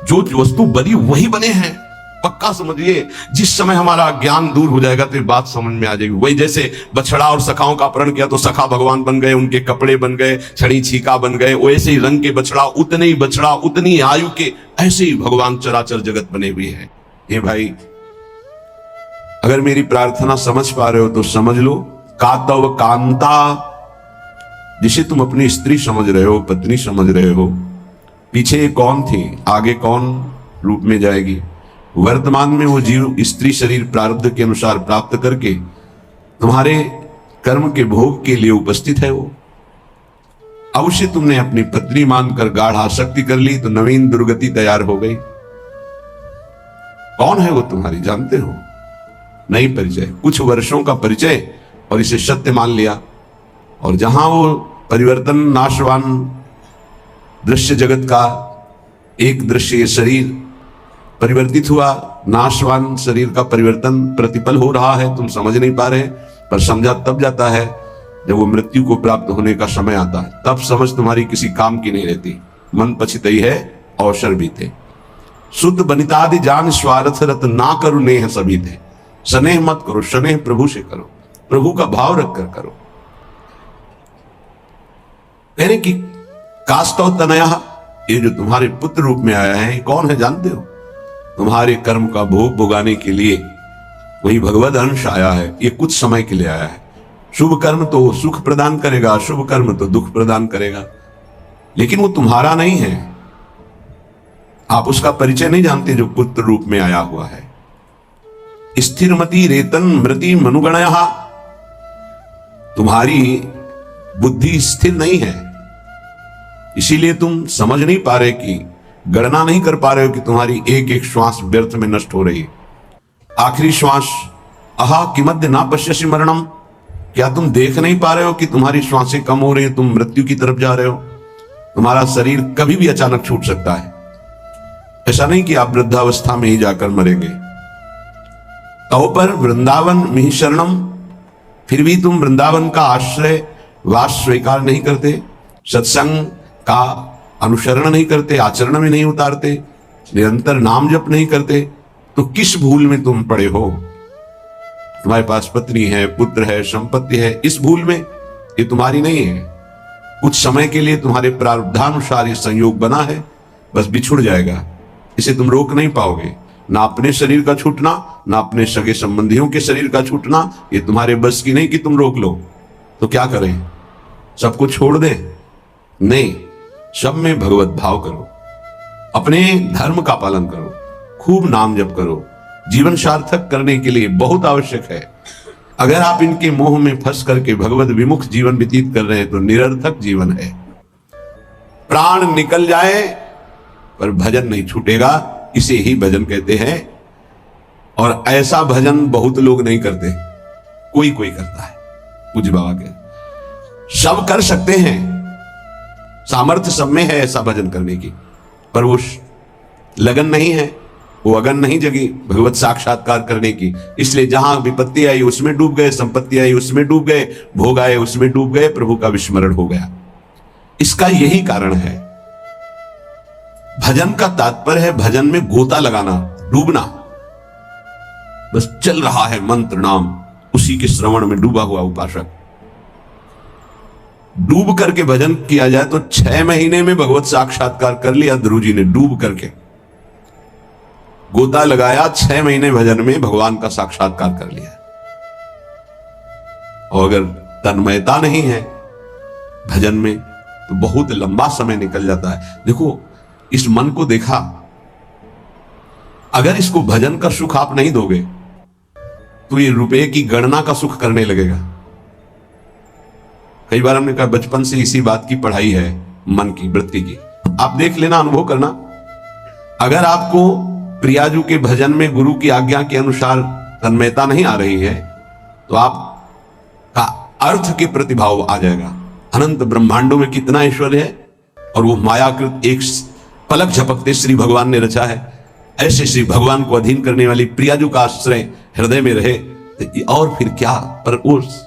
जो वस्तु बनी वही बने हैं, पक्का समझिए। जिस समय हमारा ज्ञान दूर हो जाएगा तो ये बात समझ में आ जाएगी। वही जैसे बछड़ा और सखाओं का अपहरण किया तो सखा भगवान बन गए, उनके कपड़े बन गए, छड़ी छीका बन गए। वैसे ही रंग के बछड़ा, उतने ही बछड़ा, उतनी आयु के, ऐसे ही भगवान चराचर जगत बने हुए हैं। ये भाई, अगर मेरी प्रार्थना समझ पा रहे हो तो समझ लो। कातव कांता, जिसे तुम अपनी स्त्री समझ रहे हो, पत्नी समझ रहे हो, पीछे कौन थी, आगे कौन रूप में जाएगी। वर्तमान में वो जीव स्त्री शरीर प्रारब्ध के अनुसार प्राप्त करके तुम्हारे कर्म के भोग के लिए उपस्थित है। वो अवश्य तुमने अपनी पत्नी मानकर गाढ़ आसक्ति कर ली तो नवीन दुर्गति तैयार हो गई। कौन है वो तुम्हारी, जानते हो? नहीं परिचय, कुछ वर्षों का परिचय, और इसे सत्य मान लिया। और जहां वो परिवर्तन नाशवान दृश्य जगत का एक दृश्य शरीर परिवर्तित हुआ, नाशवान शरीर का परिवर्तन प्रतिपल हो रहा है, तुम समझ नहीं पा रहे। पर समझा तब जाता है जब वो मृत्यु को प्राप्त होने का समय आता है। तब समझ तुम्हारी किसी काम की नहीं रहती। मन पछितई है अवसर बीते। शुद्ध बनितादि जान स्वार्थ रत ना करो नेह सभी थे। स्नेह मत करो, स्नेह प्रभु से करो, प्रभु का भाव रखकर करो। कहने की कास्तव तनया, ये जो तुम्हारे पुत्र रूप में आया है कौन है जानते हो? तुम्हारे कर्म का भोग भोगाने के लिए वही भगवद अंश आया है। ये कुछ समय के लिए आया है। शुभ कर्म तो सुख प्रदान करेगा, अशुभ कर्म तो दुख प्रदान करेगा, लेकिन वो तुम्हारा नहीं है। आप उसका परिचय नहीं जानते जो पुत्र रूप में आया हुआ है। स्थिरमति रेतन मृति मनुगणया, तुम्हारी बुद्धि स्थिर नहीं है, इसीलिए तुम समझ नहीं पा रहे कि, गणना नहीं कर पा रहे हो कि तुम्हारी एक एक श्वास व्यर्थ में नष्ट हो रही है। आखिरी श्वास, अहा किमद्य ना पश्यसि मरणम, क्या तुम देख नहीं पा रहे हो कि तुम्हारी श्वासें कम हो रही है, तुम मृत्यु की तरफ जा रहे हो। तुम्हारा शरीर कभी भी अचानक छूट सकता है। ऐसा नहीं कि आप वृद्धावस्था में ही जाकर मरेंगे। तव पर वृंदावन मिहि शरणम, फिर भी तुम वृंदावन का आश्रय वास स्वीकार नहीं करते, सत्संग का अनुसरण नहीं करते, आचरण में नहीं उतारते, निरंतर नाम जप नहीं करते, तो किस भूल में तुम पड़े हो? तुम्हारे पास पत्नी है, पुत्र है, संपत्ति है, इस भूल में, ये तुम्हारी नहीं है। कुछ समय के लिए तुम्हारे प्रारब्धानुसार ये संयोग बना है, बस बिछुड़ जाएगा, इसे तुम रोक नहीं पाओगे। ना अपने शरीर का छूटना, ना अपने सगे संबंधियों के शरीर का छूटना, ये तुम्हारे बस की नहीं कि तुम रोक लो। तो क्या करें? सबको छोड़ दे? नहीं, सब में भगवत भाव करो, अपने धर्म का पालन करो, खूब नाम जप करो। जीवन सार्थक करने के लिए बहुत आवश्यक है। अगर आप इनके मोह में फंस करके भगवत विमुख जीवन व्यतीत कर रहे हैं तो निरर्थक जीवन है। प्राण निकल जाए पर भजन नहीं छूटेगा, इसे ही भजन कहते हैं। और ऐसा भजन बहुत लोग नहीं करते, कोई कोई करता है। पूज्य बाबा के सब कर सकते हैं, सामर्थ्य सब में है ऐसा भजन करने की, पर वो लगन नहीं है, वो अगन नहीं जगी भगवत साक्षात्कार करने की। इसलिए जहां विपत्ति आई उसमें डूब गए, संपत्ति आई उसमें डूब गए, भोग आए उसमें डूब गए, प्रभु का विस्मरण हो गया। इसका यही कारण है। भजन का तात्पर्य है भजन में गोता लगाना, डूबना। बस चल रहा है मंत्र नाम, उसी के श्रवण में डूबा हुआ उपासक। डूब करके भजन किया जाए तो 6 महीने में भगवत साक्षात्कार कर लिया ध्रुव जी ने। डूब करके गोता लगाया, 6 महीने भजन में भगवान का साक्षात्कार कर लिया। और अगर तन्मयता नहीं है भजन में तो बहुत लंबा समय निकल जाता है। देखो इस मन को देखा, अगर इसको भजन का सुख आप नहीं दोगे तो ये रुपए की गणना का सुख करने लगेगा। कई बार हमने कहा बचपन से इसी बात की पढ़ाई है, मन की वृत्ति की। आप देख लेना, अनुभव करना। अगर आपको प्रियाजू के भजन में गुरु की आज्ञा के अनुसार तन्मयता नहीं आ रही है तो आपका अर्थ के प्रतिभाव आ जाएगा। अनंत ब्रह्मांडों में कितना ऐश्वर्य है और वो मायाकृत एक पलक झपकते श्री भगवान ने रचा है। ऐसे श्री भगवान को अधीन करने वाली प्रियाजू का आश्रय हृदय में रहे तो और फिर क्या। पर उस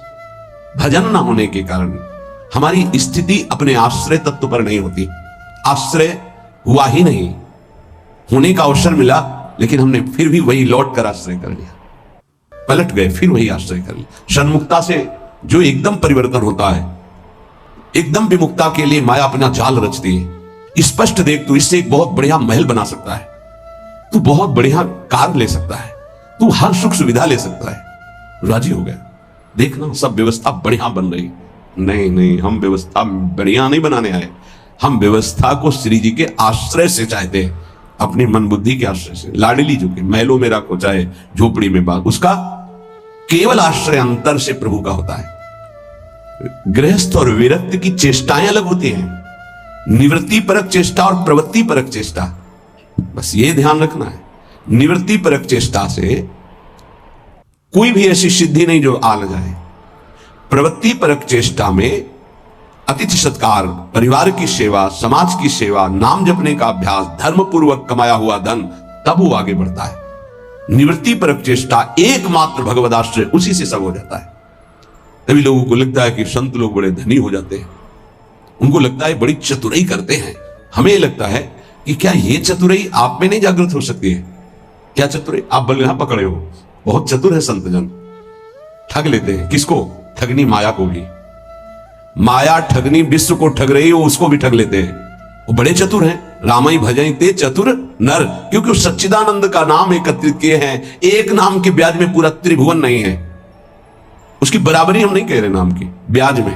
भजन ना होने के कारण हमारी स्थिति अपने आश्रय तत्व पर नहीं होती। आश्रय हुआ ही नहीं, होने का अवसर मिला लेकिन हमने फिर भी वही लौट कर आश्रय कर लिया, पलट गए, फिर वही आश्रय कर लिया। सन्मुक्ता से जो एकदम परिवर्तन होता है, एकदम विमुक्ता के लिए माया अपना जाल रचती है। स्पष्ट देख, तू इससे एक बहुत बढ़िया महल बना सकता है, तू बहुत बढ़िया कार ले सकता है, तू हर सुख सुविधा ले सकता है। राजी हो गया, देखना सब व्यवस्था बढ़िया बन रही। नहीं नहीं, हम व्यवस्था बढ़िया नहीं बनाने आए, हम व्यवस्था को श्री जी के आश्रय से चाहते हैं, अपनी मन बुद्धि के आश्रय से। लाडली जो के महलों में रखो चाहे झोपड़ी में बाग, उसका केवल आश्रय अंतर से प्रभु का होता है। गृहस्थ और विरक्त की चेष्टाएं अलग होती हैं, निवृत्ति परक चेष्टा और प्रवृत्ति परक चेष्टा। बस ये ध्यान रखना है, निवृत्ति परक चेष्टा से कोई भी ऐसी सिद्धि नहीं जो आ न जाए। प्रवृत्ति परक चेष्टा में अतिथि सत्कार, परिवार की सेवा, समाज की सेवा, नाम जपने का अभ्यास, धर्म पूर्वक कमाया हुआ धन, तब वो आगे बढ़ता है। निवृत्ति परक चेष्टा एकमात्र भगवद आश्रय, उसी से सब हो जाता है। तभी लोगों को लगता है कि संत लोग बड़े धनी हो जाते हैं, उनको लगता है बड़ी चतुराई करते हैं। हमें लगता है कि क्या ये चतुराई आप में नहीं जागृत हो सकती है? क्या चतुराई आप बल्ले पकड़े हो? बहुत चतुर है संत जन, ठग लेते हैं। किसको? ठगनी माया को भी। माया ठगनी विश्व को ठग रही हो, उसको भी ठग लेते हैं। वो बड़े चतुर हैं। रामाई भजई ते चतुर नर, क्योंकि उस सच्चिदानंद का नाम एकत्रित किए हैं। एक नाम के ब्याज में पूरा त्रिभुवन नहीं है, उसकी बराबरी हम नहीं कह रहे नाम की ब्याज में।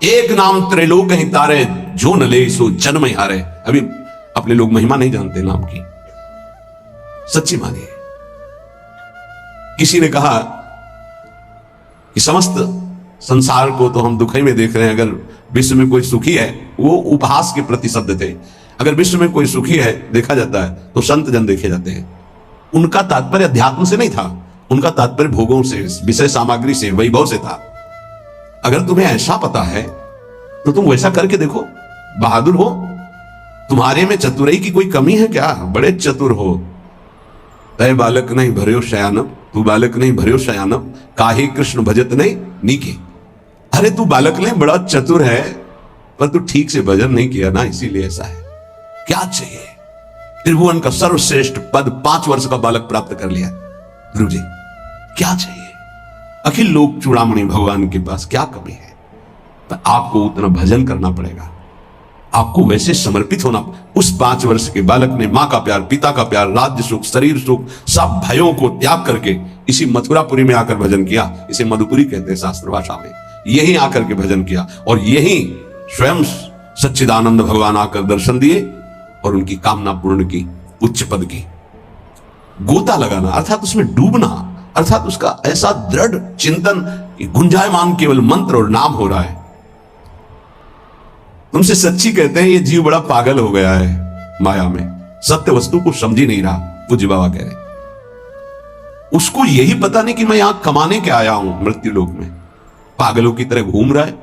एक नाम त्रैलोक ही तारे, जो न ले सो जन्म ही हारे। अभी अपने लोग महिमा नहीं जानते नाम की, सच्ची मानिए। किसी ने कहा कि समस्त संसार को तो हम दुखी में देख रहे हैं, अगर विश्व में कोई सुखी है, वो उपहास के प्रति शब्द थे, अगर विश्व में कोई सुखी है देखा जाता है तो संत जन देखे जाते हैं। उनका तात्पर्य अध्यात्म से नहीं था, उनका तात्पर्य भोगों से, विषय सामग्री से, वैभव से था। अगर तुम्हें ऐसा पता है तो तुम वैसा करके देखो, बहादुर हो। तुम्हारे में चतुराई की कोई कमी है क्या? बड़े चतुर हो। तय बालक नहीं भर्यो शयानम, तू बालक नहीं भर्यो शयानम, काहे कृष्ण भजत नहीं नीके। अरे तू बालक नहीं, बड़ा चतुर है, पर तू ठीक से भजन नहीं किया ना, इसीलिए ऐसा है। क्या चाहिए? त्रिभुवन का सर्वश्रेष्ठ पद 5 वर्ष का बालक प्राप्त कर लिया गुरु जी, क्या चाहिए? अखिल लोक चूड़ामणि भगवान के पास क्या कमी है? पर आपको उतना भजन करना पड़ेगा, आपको वैसे समर्पित होना। उस 5 वर्ष के बालक ने मां का प्यार, पिता का प्यार, राज्य सुख, शरीर सुख, सब भयों को त्याग करके इसी मथुरापुरी में आकर भजन किया। इसे मधुपुरी कहते हैं शास्त्र भाषा में। यहीं आकर के भजन किया और यहीं स्वयं सच्चिदानंद भगवान आकर दर्शन दिए और उनकी कामना पूर्ण की, उच्च पद की। गोता लगाना अर्थात उसमें डूबना, अर्थात उसका ऐसा दृढ़ चिंतन कि गुंजायमान केवल मंत्र और नाम हो रहा है। तुमसे सच्ची कहते हैं ये जीव बड़ा पागल हो गया है माया में, सत्य वस्तु को समझ ही नहीं रहा। पूज्य बाबा कह रहे उसको यही पता नहीं कि मैं यहां कमाने के आया हूं मृत्यु लोक में। पागलों की तरह घूम रहा है,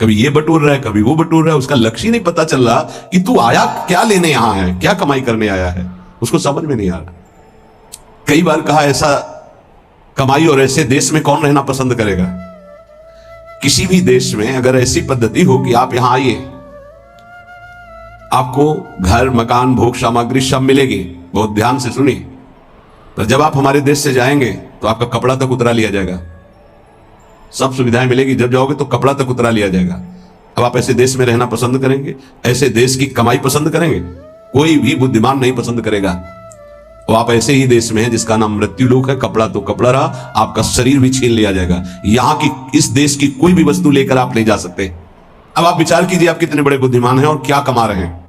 कभी ये बटोर रहा है कभी वो बटोर रहा है, उसका लक्ष्य ही नहीं पता चल रहा कि तू आया क्या लेने यहां है, क्या कमाई करने आया है, उसको समझ में नहीं आ रहा। कई बार कहा ऐसा कमाई और ऐसे देश में कौन रहना पसंद करेगा। किसी भी देश में अगर ऐसी पद्धति हो कि आप यहां आइए, आपको घर मकान भोग सामग्री सब मिलेगी, बहुत ध्यान से सुनिए, पर जब आप हमारे देश से जाएंगे तो आपका कपड़ा तक उतरा लिया जाएगा। सब सुविधाएं मिलेगी, जब जाओगे तो कपड़ा तक उतरा लिया जाएगा। अब आप ऐसे देश में रहना पसंद करेंगे, ऐसे देश की कमाई पसंद करेंगे? कोई भी बुद्धिमान नहीं पसंद करेगा। और आप ऐसे ही देश में हैं जिसका नाम मृत्यु लोक है। कपड़ा तो कपड़ा रहा, आपका शरीर भी छीन लिया जाएगा। यहां की इस देश की कोई भी वस्तु लेकर आप नहीं जा सकते। अब आप विचार कीजिए आप कितने बड़े बुद्धिमान हैं और क्या कमा रहे हैं।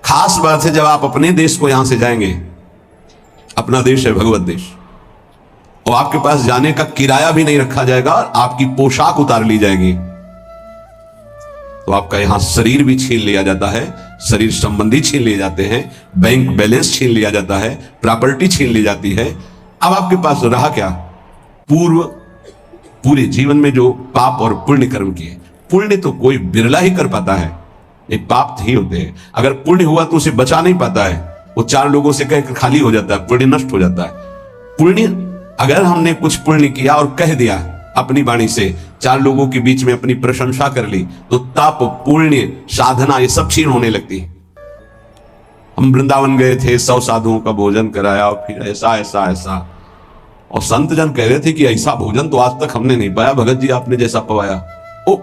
खास बात है जब आप अपने देश को यहां से जाएंगे, अपना देश है भगवत देश, और आपके पास जाने का किराया भी नहीं रखा जाएगा, आपकी पोशाक उतार ली जाएगी, तो आपका यहां शरीर भी छीन लिया जाता है, शरीर संबंधी छीन लिए जाते हैं, बैंक बैलेंस छीन लिया जाता है, प्रॉपर्टी छीन ली जाती है। अब आपके पास रहा क्या? पूरे जीवन में जो पाप और पुण्य कर्म किए। पुण्य तो कोई बिरला ही कर पाता है, ये पाप ही होते हैं। अगर पुण्य हुआ तो उसे बचा नहीं पाता है, वो चार लोगों से कह खाली हो जाता है, पुण्य नष्ट हो जाता है। पुण्य अगर हमने कुछ पुण्य किया और कह दिया अपनी वाणी से, चार लोगों के बीच में अपनी प्रशंसा कर ली, तो तप पुण्य साधना ये सब क्षीण होने लगती है। हम वृंदावन गए थे, 100 साधुओं का भोजन कराया और फिर ऐसा ऐसा ऐसा, और संत जन कह रहे थे कि ऐसा भोजन तो आज तक हमने नहीं पाया, भगत जी आपने जैसा पवाया। ओ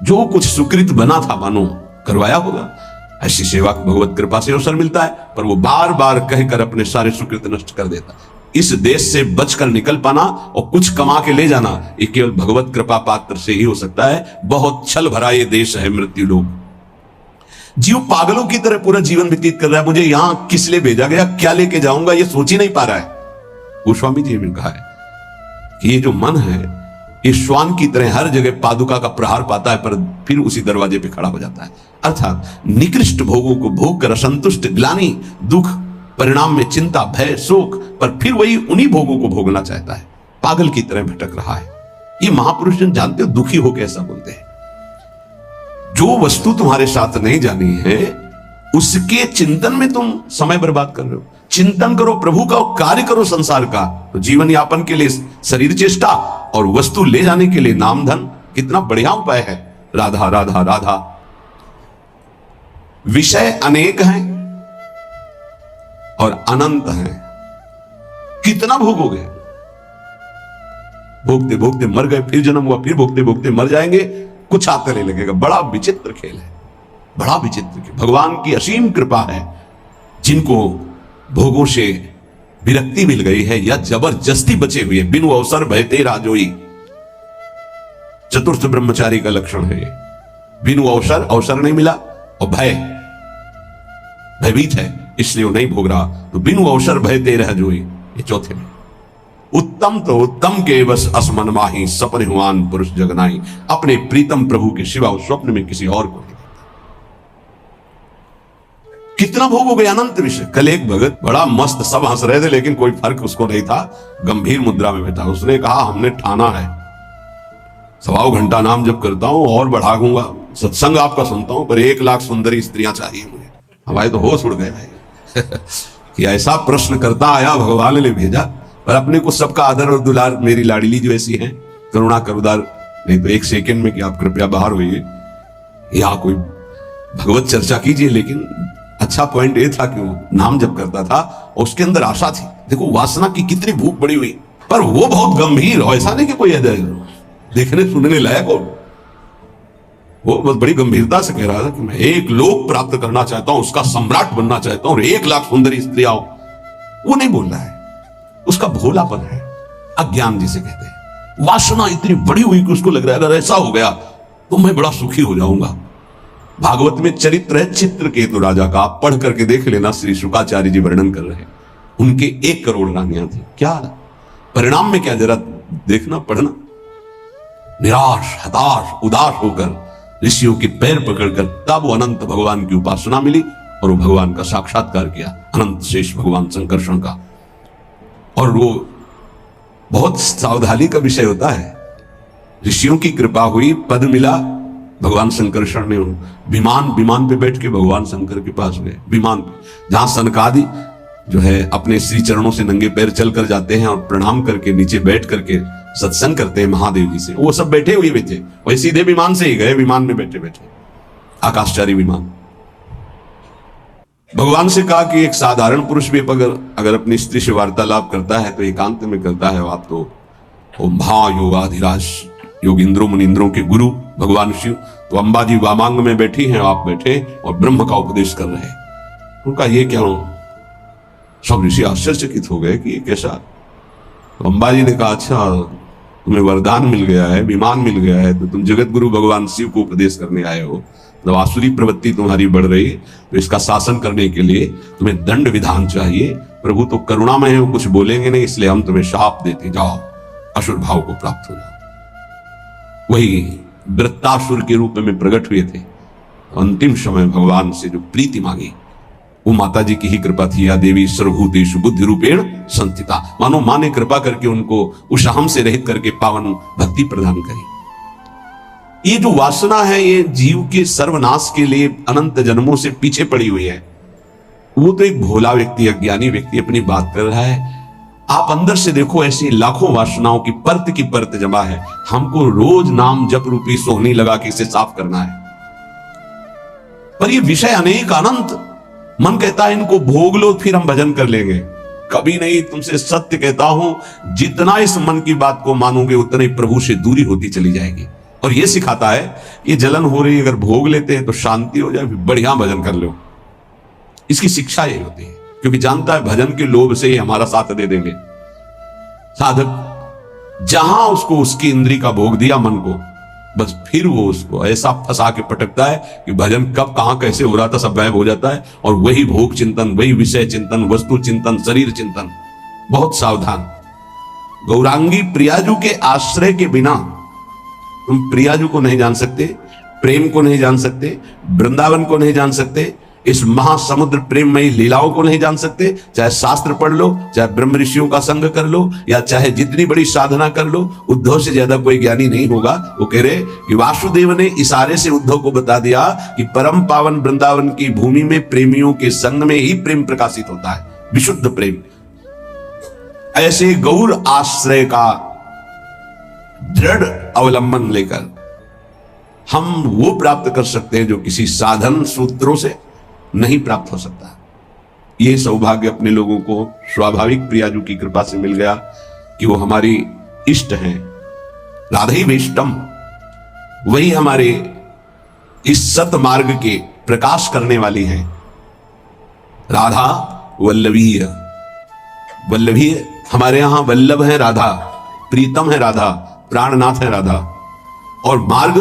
जो कुछ सुकृत बना था मानो करवाया होगा। ऐसी सेवा को भगवत कृपा से अवसर मिलता है, पर वो बार बार कहकर अपने सारे सुकृत नष्ट कर देता। इस देश से बचकर निकल पाना और कुछ कमा के ले जाना, ये केवल भगवत कृपा पात्र से ही हो सकता है। बहुत छल भरा ये देश है मृत्यु लोक। जीव पागलों की तरह पूरा जीवन व्यतीत कर रहा है। मुझे यहां किस लिए भेजा गया, क्या लेके जाऊंगा, ये सोच ही नहीं पा रहा है। गोस्वामी जी ने कहा है कि ये जो मन है ये श्वान की तरह हर जगह पादुका का प्रहार पाता है, पर फिर उसी दरवाजे पे खड़ा हो जाता है। अर्थात निकृष्ट भोगों को भोग कर असंतुष्ट, ग्लानि, दुख, परिणाम में चिंता, भय, शोक, पर फिर वही उन्हीं भोगों को भोगना चाहता है। पागल की तरह भटक रहा है। ये महापुरुष जन जानते हो, दुखी हो कैसा बोलते हैं। जो वस्तु तुम्हारे साथ नहीं जानी है उसके चिंतन में तुम समय बर्बाद कर रहे हो। चिंतन करो प्रभु का, कार्य करो संसार का, तो जीवन यापन के लिए शरीर चेष्टा और वस्तु ले जाने के लिए नाम धन, कितना बढ़िया उपाय है। राधा राधा राधा। विषय अनेक हैं और अनंत हैं, कितना भोगोगे। भोगते भोगते मर गए, फिर जन्म हुआ, फिर भोगते भोगते मर जाएंगे, कुछ आता नहीं लगेगा। बड़ा विचित्र खेल है, बड़ा विचित्र खेल। भगवान की असीम कृपा है, जिनको भोगों से विरक्ति मिल गई है या जबरदस्ती बचे हुए, बिनु अवसर भयते राजोई। चतुर्थ ब्रह्मचारी का लक्षण है ये। बिनु अवसर नहीं मिला और भयभीत है, इसलिए वो नहीं भोग रहा। तो बिनु अवसर भयते रह जोई, ये चौथे में। उत्तम तो उत्तम के बस असमन माही, सपने हुआन पुरुष जगनाई। अपने प्रीतम प्रभु के सिवा उस स्वप्न में किसी और को नहीं। कितना भोगोगे, अनंत विषय। कल एक भगत बड़ा मस्त, सब हंस रहे थे लेकिन कोई फर्क उसको नहीं था, गंभीर मुद्रा में बैठा। उसने कहा हमने ठाना है 1.25 घंटा नाम जब करता हूं और बढ़ाऊंगा, सत्संग आपका सुनता हूं, पर 1 लाख सुंदरी स्त्रियां चाहिए मुझे। हमारे तो होश उड़ गए भाई कि ऐसा प्रश्न करता आया, भगवान ने भेजा। पर अपने को सबका आदर और दुलार, मेरी लाडली जो ऐसी है, करुणा करुदार, नहीं तो 1 सेकंड में कि आप कृपया बाहर होइए, यहाँ कोई भगवत चर्चा कीजिए। लेकिन अच्छा पॉइंट ये था कि वो नाम जब करता था और उसके अंदर आशा थी। देखो वासना की कितनी भूख बड़ी हुई, पर वो बहुत गंभीर हो, ऐसा नहीं कि कोई देखने सुनने लायक हो। वो बहुत बड़ी गंभीरता से कह रहा था कि मैं 1 लोक प्राप्त करना चाहता हूं, उसका सम्राट बनना चाहता हूं और 1 लाख सुंदरी स्त्रियां हो। वो नहीं बोल रहा है, उसका भोलापन है, अज्ञान जिसे कहते हैं। वासना इतनी बड़ी हुई कि उसको लग रहा है अगर ऐसा हो गया तो मैं बड़ा सुखी हो जाऊंगा। भागवत में चरित्र है चित्रकेतु राजा का, आप पढ़ करके देख लेना, श्री शुकाचार्य जी वर्णन कर रहे हैं। उनके 1 करोड़ रानियां थी। क्या परिणाम में क्या, जरा देखना पढ़ना। निराश, हताश, उदास होकर ऋषियों के पैर पकड़कर तब वो अनंत भगवान की उपासना मिली और वो भगवान का साक्षात्कार किया, अनंत शेष भगवान संकर्षण का। और वो बहुत सावधानी का विषय होता है। ऋषियों की कृपा हुई, पद मिला, भगवान संकर्षण ने विमान पे बैठ के भगवान शंकर के पास गए। विमान पे जहां सनकादि जो है अपने श्री चरणों से नंगे पैर चल कर जाते हैं और प्रणाम करके नीचे बैठ करके सत्संग करते हैं महादेव जी से, वो सब बैठे हुए थे। वही सीधे विमान से ही गए, विमान में बैठे बैठे, आकाशचारी विमान। भगवान से कहा कि एक साधारण पुरुष भी अगर अपनी स्त्री से वार्तालाप करता है तो एकांत में करता है। आप तो महायोगाधिराज योगिंद्रों मुनिंद्रों के गुरु भगवान शिव, तो अंबा जी वामांग में बैठी हैं, आप बैठे और ब्रह्म का उपदेश कर रहे हैं। उनका ये क्या हो, सब ऋषि आश्चर्यचकित हो गए कि ये कैसा। तो अंबा जी ने कहा अच्छा तुम्हें वरदान मिल गया है, विमान मिल गया है, तो तुम जगत गुरु भगवान शिव को उपदेश करने आए हो। जब आसुरी प्रवृत्ति तुम्हारी बढ़ रही तो इसका शासन करने के लिए तुम्हें दंड विधान चाहिए। प्रभु तो करुणामय है, वो कुछ बोलेंगे नहीं, इसलिए हम तुम्हें शाप देते, जाओ असुर भाव को प्राप्त हो जाओ। वही वृत्तासुर के रूप में प्रकट हुए थे। अंतिम समय भगवान से जो प्रीति मांगी वो माता जी की ही कृपा थी। या देवी सर्वभूतेषु बुद्धि रूपेण संस्थिता, मानो मां ने कृपा करके उनको उस अहम से रहित करके पावन भक्ति प्रदान करी। ये जो वासना है ये जीव के सर्वनाश के लिए अनंत जन्मों से पीछे पड़ी हुई है। वो तो एक भोला व्यक्ति, अज्ञानी व्यक्ति अपनी बात कर रहा है। आप अंदर से देखो, ऐसी लाखों वासनाओं की परत जमा है। हमको रोज नाम जप रूपी सोहनी लगा के इसे साफ करना है। पर ये विषय अनेक अनंत, मन कहता है इनको भोग लो फिर हम भजन कर लेंगे। कभी नहीं, तुमसे सत्य कहता हूं, जितना इस मन की बात को मानोगे उतना ही प्रभु से दूरी होती चली जाएगी। और ये सिखाता है ये जलन हो रही, अगर भोग लेते हैं तो शांति हो जाए, फिर बढ़िया भजन कर लो। इसकी शिक्षा यही होती है, क्योंकि जानता है भजन के लोभ से ही हमारा साथ दे देंगे। साधक जहां उसको उसकी इंद्री का भोग दिया मन को, बस फिर वो उसको ऐसा फंसा के पटकता है कि भजन कब कहां कैसे हो रहा था सब गायब हो जाता है। और वही भोग चिंतन, वही विषय चिंतन, वस्तु चिंतन, शरीर चिंतन। बहुत सावधान। गौरांगी प्रियाजू के आश्रय के बिना तुम प्रियाजू को नहीं जान सकते, प्रेम को नहीं जान सकते, वृंदावन को नहीं जान सकते, इस महासमुद्र प्रेममयी लीलाओं को नहीं जान सकते। चाहे शास्त्र पढ़ लो, चाहे ब्रह्म ऋषियों का संग कर लो, या चाहे जितनी बड़ी साधना कर लो, उद्धव से ज्यादा कोई ज्ञानी नहीं होगा। वो कह रहे कि वासुदेव ने इशारे से उद्धव को बता दिया कि परम पावन वृंदावन की भूमि में प्रेमियों के संग में ही प्रेम प्रकाशित होता है, विशुद्ध प्रेम। ऐसे गौर आश्रय का दृढ़ अवलंबन लेकर हम वो प्राप्त कर सकते हैं जो किसी साधन सूत्रों से नहीं प्राप्त हो सकता। ये सौभाग्य अपने लोगों को स्वाभाविक प्रियाजू की कृपा से मिल गया कि वो हमारी इष्ट हैं। राधे वेष्टम, वही हमारे इस सत मार्ग के प्रकाश करने वाली हैं। राधा वल्लभीय, वल्लभीय हमारे यहां वल्लभ है राधा, प्रीतम है राधा, प्राणनाथ है राधा। और मार्ग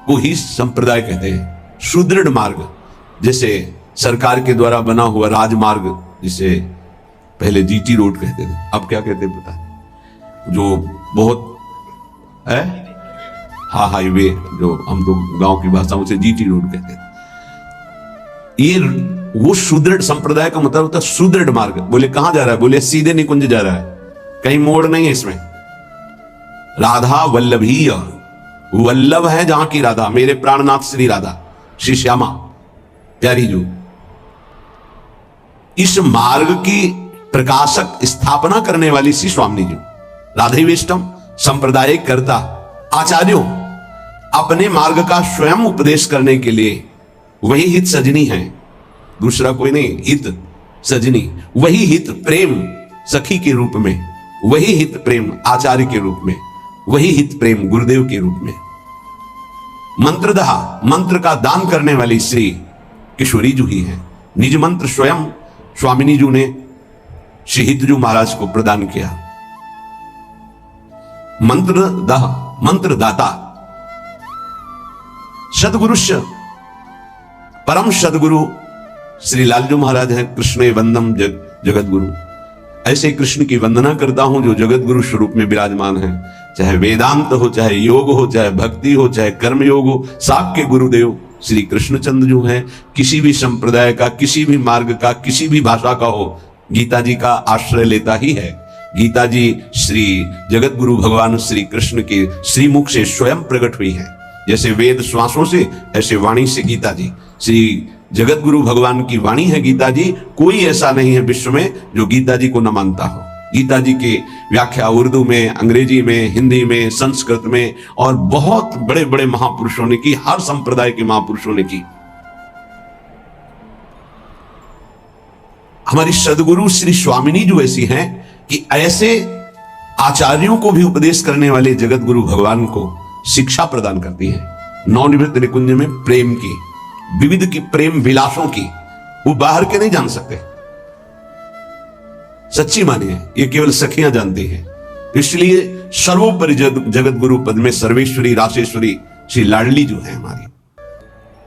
को ही संप्रदाय कहते हैं, सुदृढ़ मार्ग। जैसे सरकार के द्वारा बना हुआ राजमार्ग, जिसे पहले जीटी रोड कहते थे, अब क्या कहते हैं पता, जो बहुत है हाँ हाईवे, जो हम तो गांव की भाषा में उसे जीटी रोड कहते थे। ये वो सुदृढ़ संप्रदाय का मतलब होता है सुदृढ़ मार्ग। बोले कहां जा रहा है, बोले सीधे निकुंज जा रहा है, कहीं मोड़ नहीं है इसमें। राधा वल्लभीय, वल्लभ है जहां की राधा, मेरे प्राणनाथ श्री राधा, श्री श्यामा प्यारी जो। इस मार्ग की प्रकाशक स्थापना करने वाली श्री स्वामी जी, राधे वेष्टम संप्रदाय करता आचार्यों, अपने मार्ग का स्वयं उपदेश करने के लिए वही हित सजनी है, दूसरा कोई नहीं। हित सजनी, वही हित प्रेम सखी के रूप में, वही हित प्रेम आचार्य के रूप में, वही हित प्रेम गुरुदेव के रूप में। मंत्रदहा, मंत्र का दान करने वाली श्री किशोरी जू ही है। निज मंत्र स्वयं स्वामिनी जू ने श्री हितजू महाराज को प्रदान किया। मंत्रदाता सदगुरुश्य परम सदगुरु श्री लालजू महाराज हैं। कृष्ण वंदम जगत गुरु, ऐसे कृष्ण की वंदना करता हूं जो जगत गुरु स्वरूप में विराजमान है। चाहे वेदांत हो, चाहे योग हो, चाहे भक्ति हो, चाहे कर्म योग हो, साक्य गुरुदेव श्री कृष्णचंद्र जो है। किसी भी संप्रदाय का, किसी भी मार्ग का, किसी भी भाषा का हो, गीता जी का आश्रय लेता ही है। गीता जी श्री जगत गुरु भगवान श्री कृष्ण के श्रीमुख से स्वयं प्रकट हुई है। जैसे वेद श्वासों से, ऐसे वाणी से गीता जी श्री जगत गुरु भगवान की वाणी है गीता जी। कोई ऐसा नहीं है विश्व में जो गीता जी को न मानता हो। गीता जी की व्याख्या उर्दू में, अंग्रेजी में, हिंदी में, संस्कृत में और बहुत बड़े बड़े महापुरुषों ने की, हर संप्रदाय के महापुरुषों ने की। हमारी सदगुरु श्री स्वामिनी जो ऐसी हैं कि ऐसे आचार्यों को भी उपदेश करने वाले जगत गुरु भगवान को शिक्षा प्रदान करती है। नवनिवृत्त निकुंज में प्रेम की, विविध की प्रेम विलासों की, वो बाहर के नहीं जान सकते। सच्ची मानिए, ये केवल सखियां जानती हैं। इसलिए सर्वोपरि जगत गुरु पद में सर्वेश्वरी राशेश्वरी श्री लाडली जो है हमारी।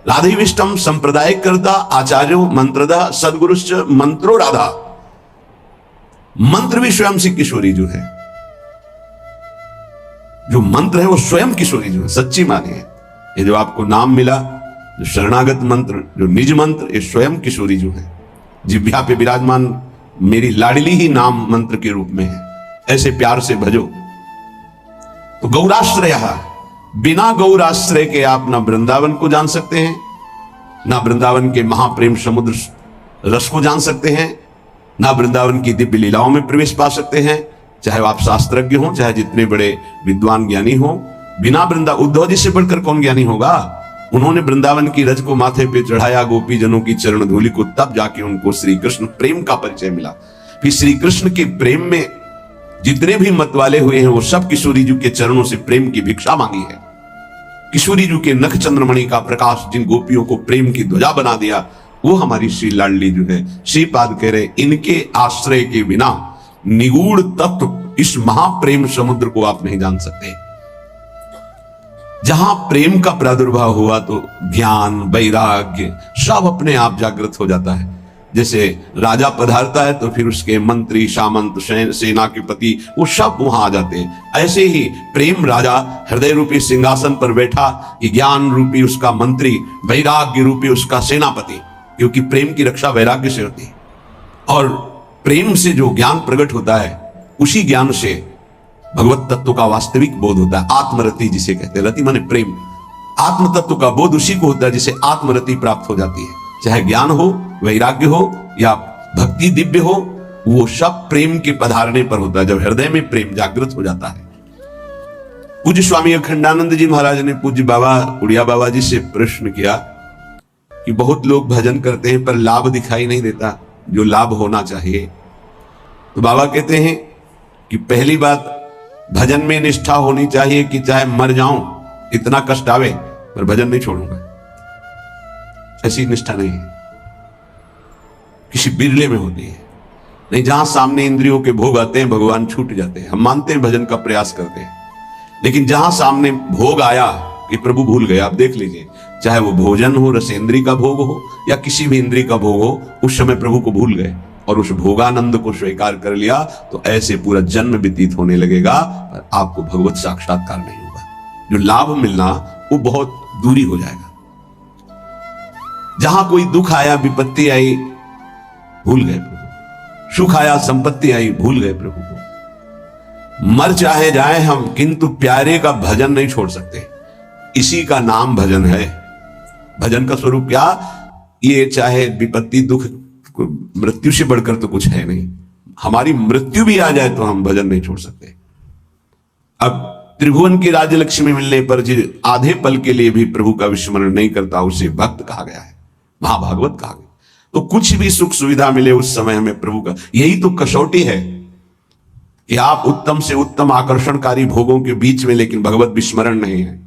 राधेविष्टम संप्रदाय करता आचार्यो मंत्रदा सदगुरुश्च मंत्रो राधा। मंत्र भी स्वयं से किशोरी जो है, जो मंत्र है वो स्वयं किशोरी जो है। सच्ची मानिए, ये जो आपको नाम मिला, जो शरणागत मंत्र, जो निज मंत्र, ये स्वयं किशोरी जो है। जिह्वा पे विराजमान मेरी लाडली ही नाम मंत्र के रूप में है। ऐसे प्यार से भजो। तो गौराश्रय, बिना गौराश्रय के आप ना वृंदावन को जान सकते हैं, ना वृंदावन के महाप्रेम समुद्र रस को जान सकते हैं, ना वृंदावन की दिव्य लीलाओं में प्रवेश पा सकते हैं। चाहे आप शास्त्रज्ञ हो, चाहे जितने बड़े विद्वान ज्ञानी हो, बिना उद्धव जी से बढ़कर कौन ज्ञानी होगा। उन्होंने वृंदावन की रज को माथे पे चढ़ाया, गोपी जनों की चरण धूलि को, तब जाके उनको श्री कृष्ण प्रेम का परिचय मिला। फिर श्री कृष्ण के प्रेम में जितने भी मत वाले हुए हैं वो सब किशोरी जी के चरणों से प्रेम की भिक्षा मांगी है। किशोरी जी के नख चंद्रमणि का प्रकाश जिन गोपियों को प्रेम की ध्वजा बना दिया, वो हमारी श्री लाडली जो है। श्रीपाद कह रहे, इनके आश्रय के बिना निगूढ़ तत्व इस महाप्रेम समुद्र को आप नहीं जान सकते। जहां प्रेम का प्रादुर्भाव हुआ तो ज्ञान, वैराग्य सब अपने आप जागृत हो जाता है। जैसे राजा पधारता है तो फिर उसके मंत्री, सामंत, सेना के पति वो सब वहां आ जाते हैं। ऐसे ही प्रेम राजा हृदय रूपी सिंहासन पर बैठा, कि ज्ञान रूपी उसका मंत्री, वैराग्य रूपी उसका सेनापति, क्योंकि प्रेम की रक्षा वैराग्य से होती है। और प्रेम से जो ज्ञान प्रकट होता है, उसी ज्ञान से भगवत तत्व का वास्तविक बोध होता है। आत्मरति जिसे कहते हैं, रति माने प्रेम। आत्म तत्व का बोध उसी को होता है जिसे आत्मरति प्राप्त हो जाती है। चाहे ज्ञान हो, वैराग्य हो या भक्ति दिव्य हो, वो सब प्रेम के पधारने पर होता है, जब हृदय में प्रेम जागृत हो जाता है। पूज्य स्वामी अखंडानंद जी महाराज ने पूज्य बाबा उड़िया बाबा जी से प्रश्न किया कि बहुत लोग भजन करते हैं पर लाभ दिखाई नहीं देता, जो लाभ होना चाहिए। तो बाबा कहते हैं कि पहली बात, भजन में निष्ठा होनी चाहिए कि चाहे मर जाऊं, इतना कष्ट आवे, पर भजन नहीं छोड़ूंगा। ऐसी निष्ठा नहीं है, किसी बिरले में होती है। नहीं, जहां सामने इंद्रियों के भोग आते हैं भगवान छूट जाते हैं। हम मानते हैं भजन का प्रयास करते हैं, लेकिन जहां सामने भोग आया कि प्रभु भूल गए। आप देख लीजिए, चाहे वो भोजन हो, रसेंद्री का भोग हो या किसी भी इंद्री का भोग हो, उस समय प्रभु को भूल गए और उस भोगानंद को स्वीकार कर लिया, तो ऐसे पूरा जन्म व्यतीत होने लगेगा, पर आपको भगवत साक्षात्कार नहीं होगा। जो लाभ मिलना वो बहुत दूरी हो जाएगा। जहां कोई दुख आया, विपत्ति आई, भूल गए प्रभु। सुख आया, संपत्ति आई, भूल गए प्रभु को। मर चाहे जाए हम, किंतु प्यारे का भजन नहीं छोड़ सकते। इसी का नाम भजन है। भजन का स्वरूप क्या? ये चाहे विपत्ति, दुख, मृत्यु से बढ़कर तो कुछ है नहीं। हमारी मृत्यु भी आ जाए तो हम भजन नहीं छोड़ सकते। अब त्रिभुवन की राज्य लक्ष्मी मिलने पर जो आधे पल के लिए भी प्रभु का विस्मरण नहीं करता, उसे भक्त कहा गया है, महाभागवत कहा गया। तो कुछ भी सुख सुविधा मिले उस समय हमें प्रभु का, यही तो कसौटी है कि आप उत्तम से उत्तम आकर्षणकारी भोगों के बीच में, लेकिन भगवत विस्मरण नहीं है।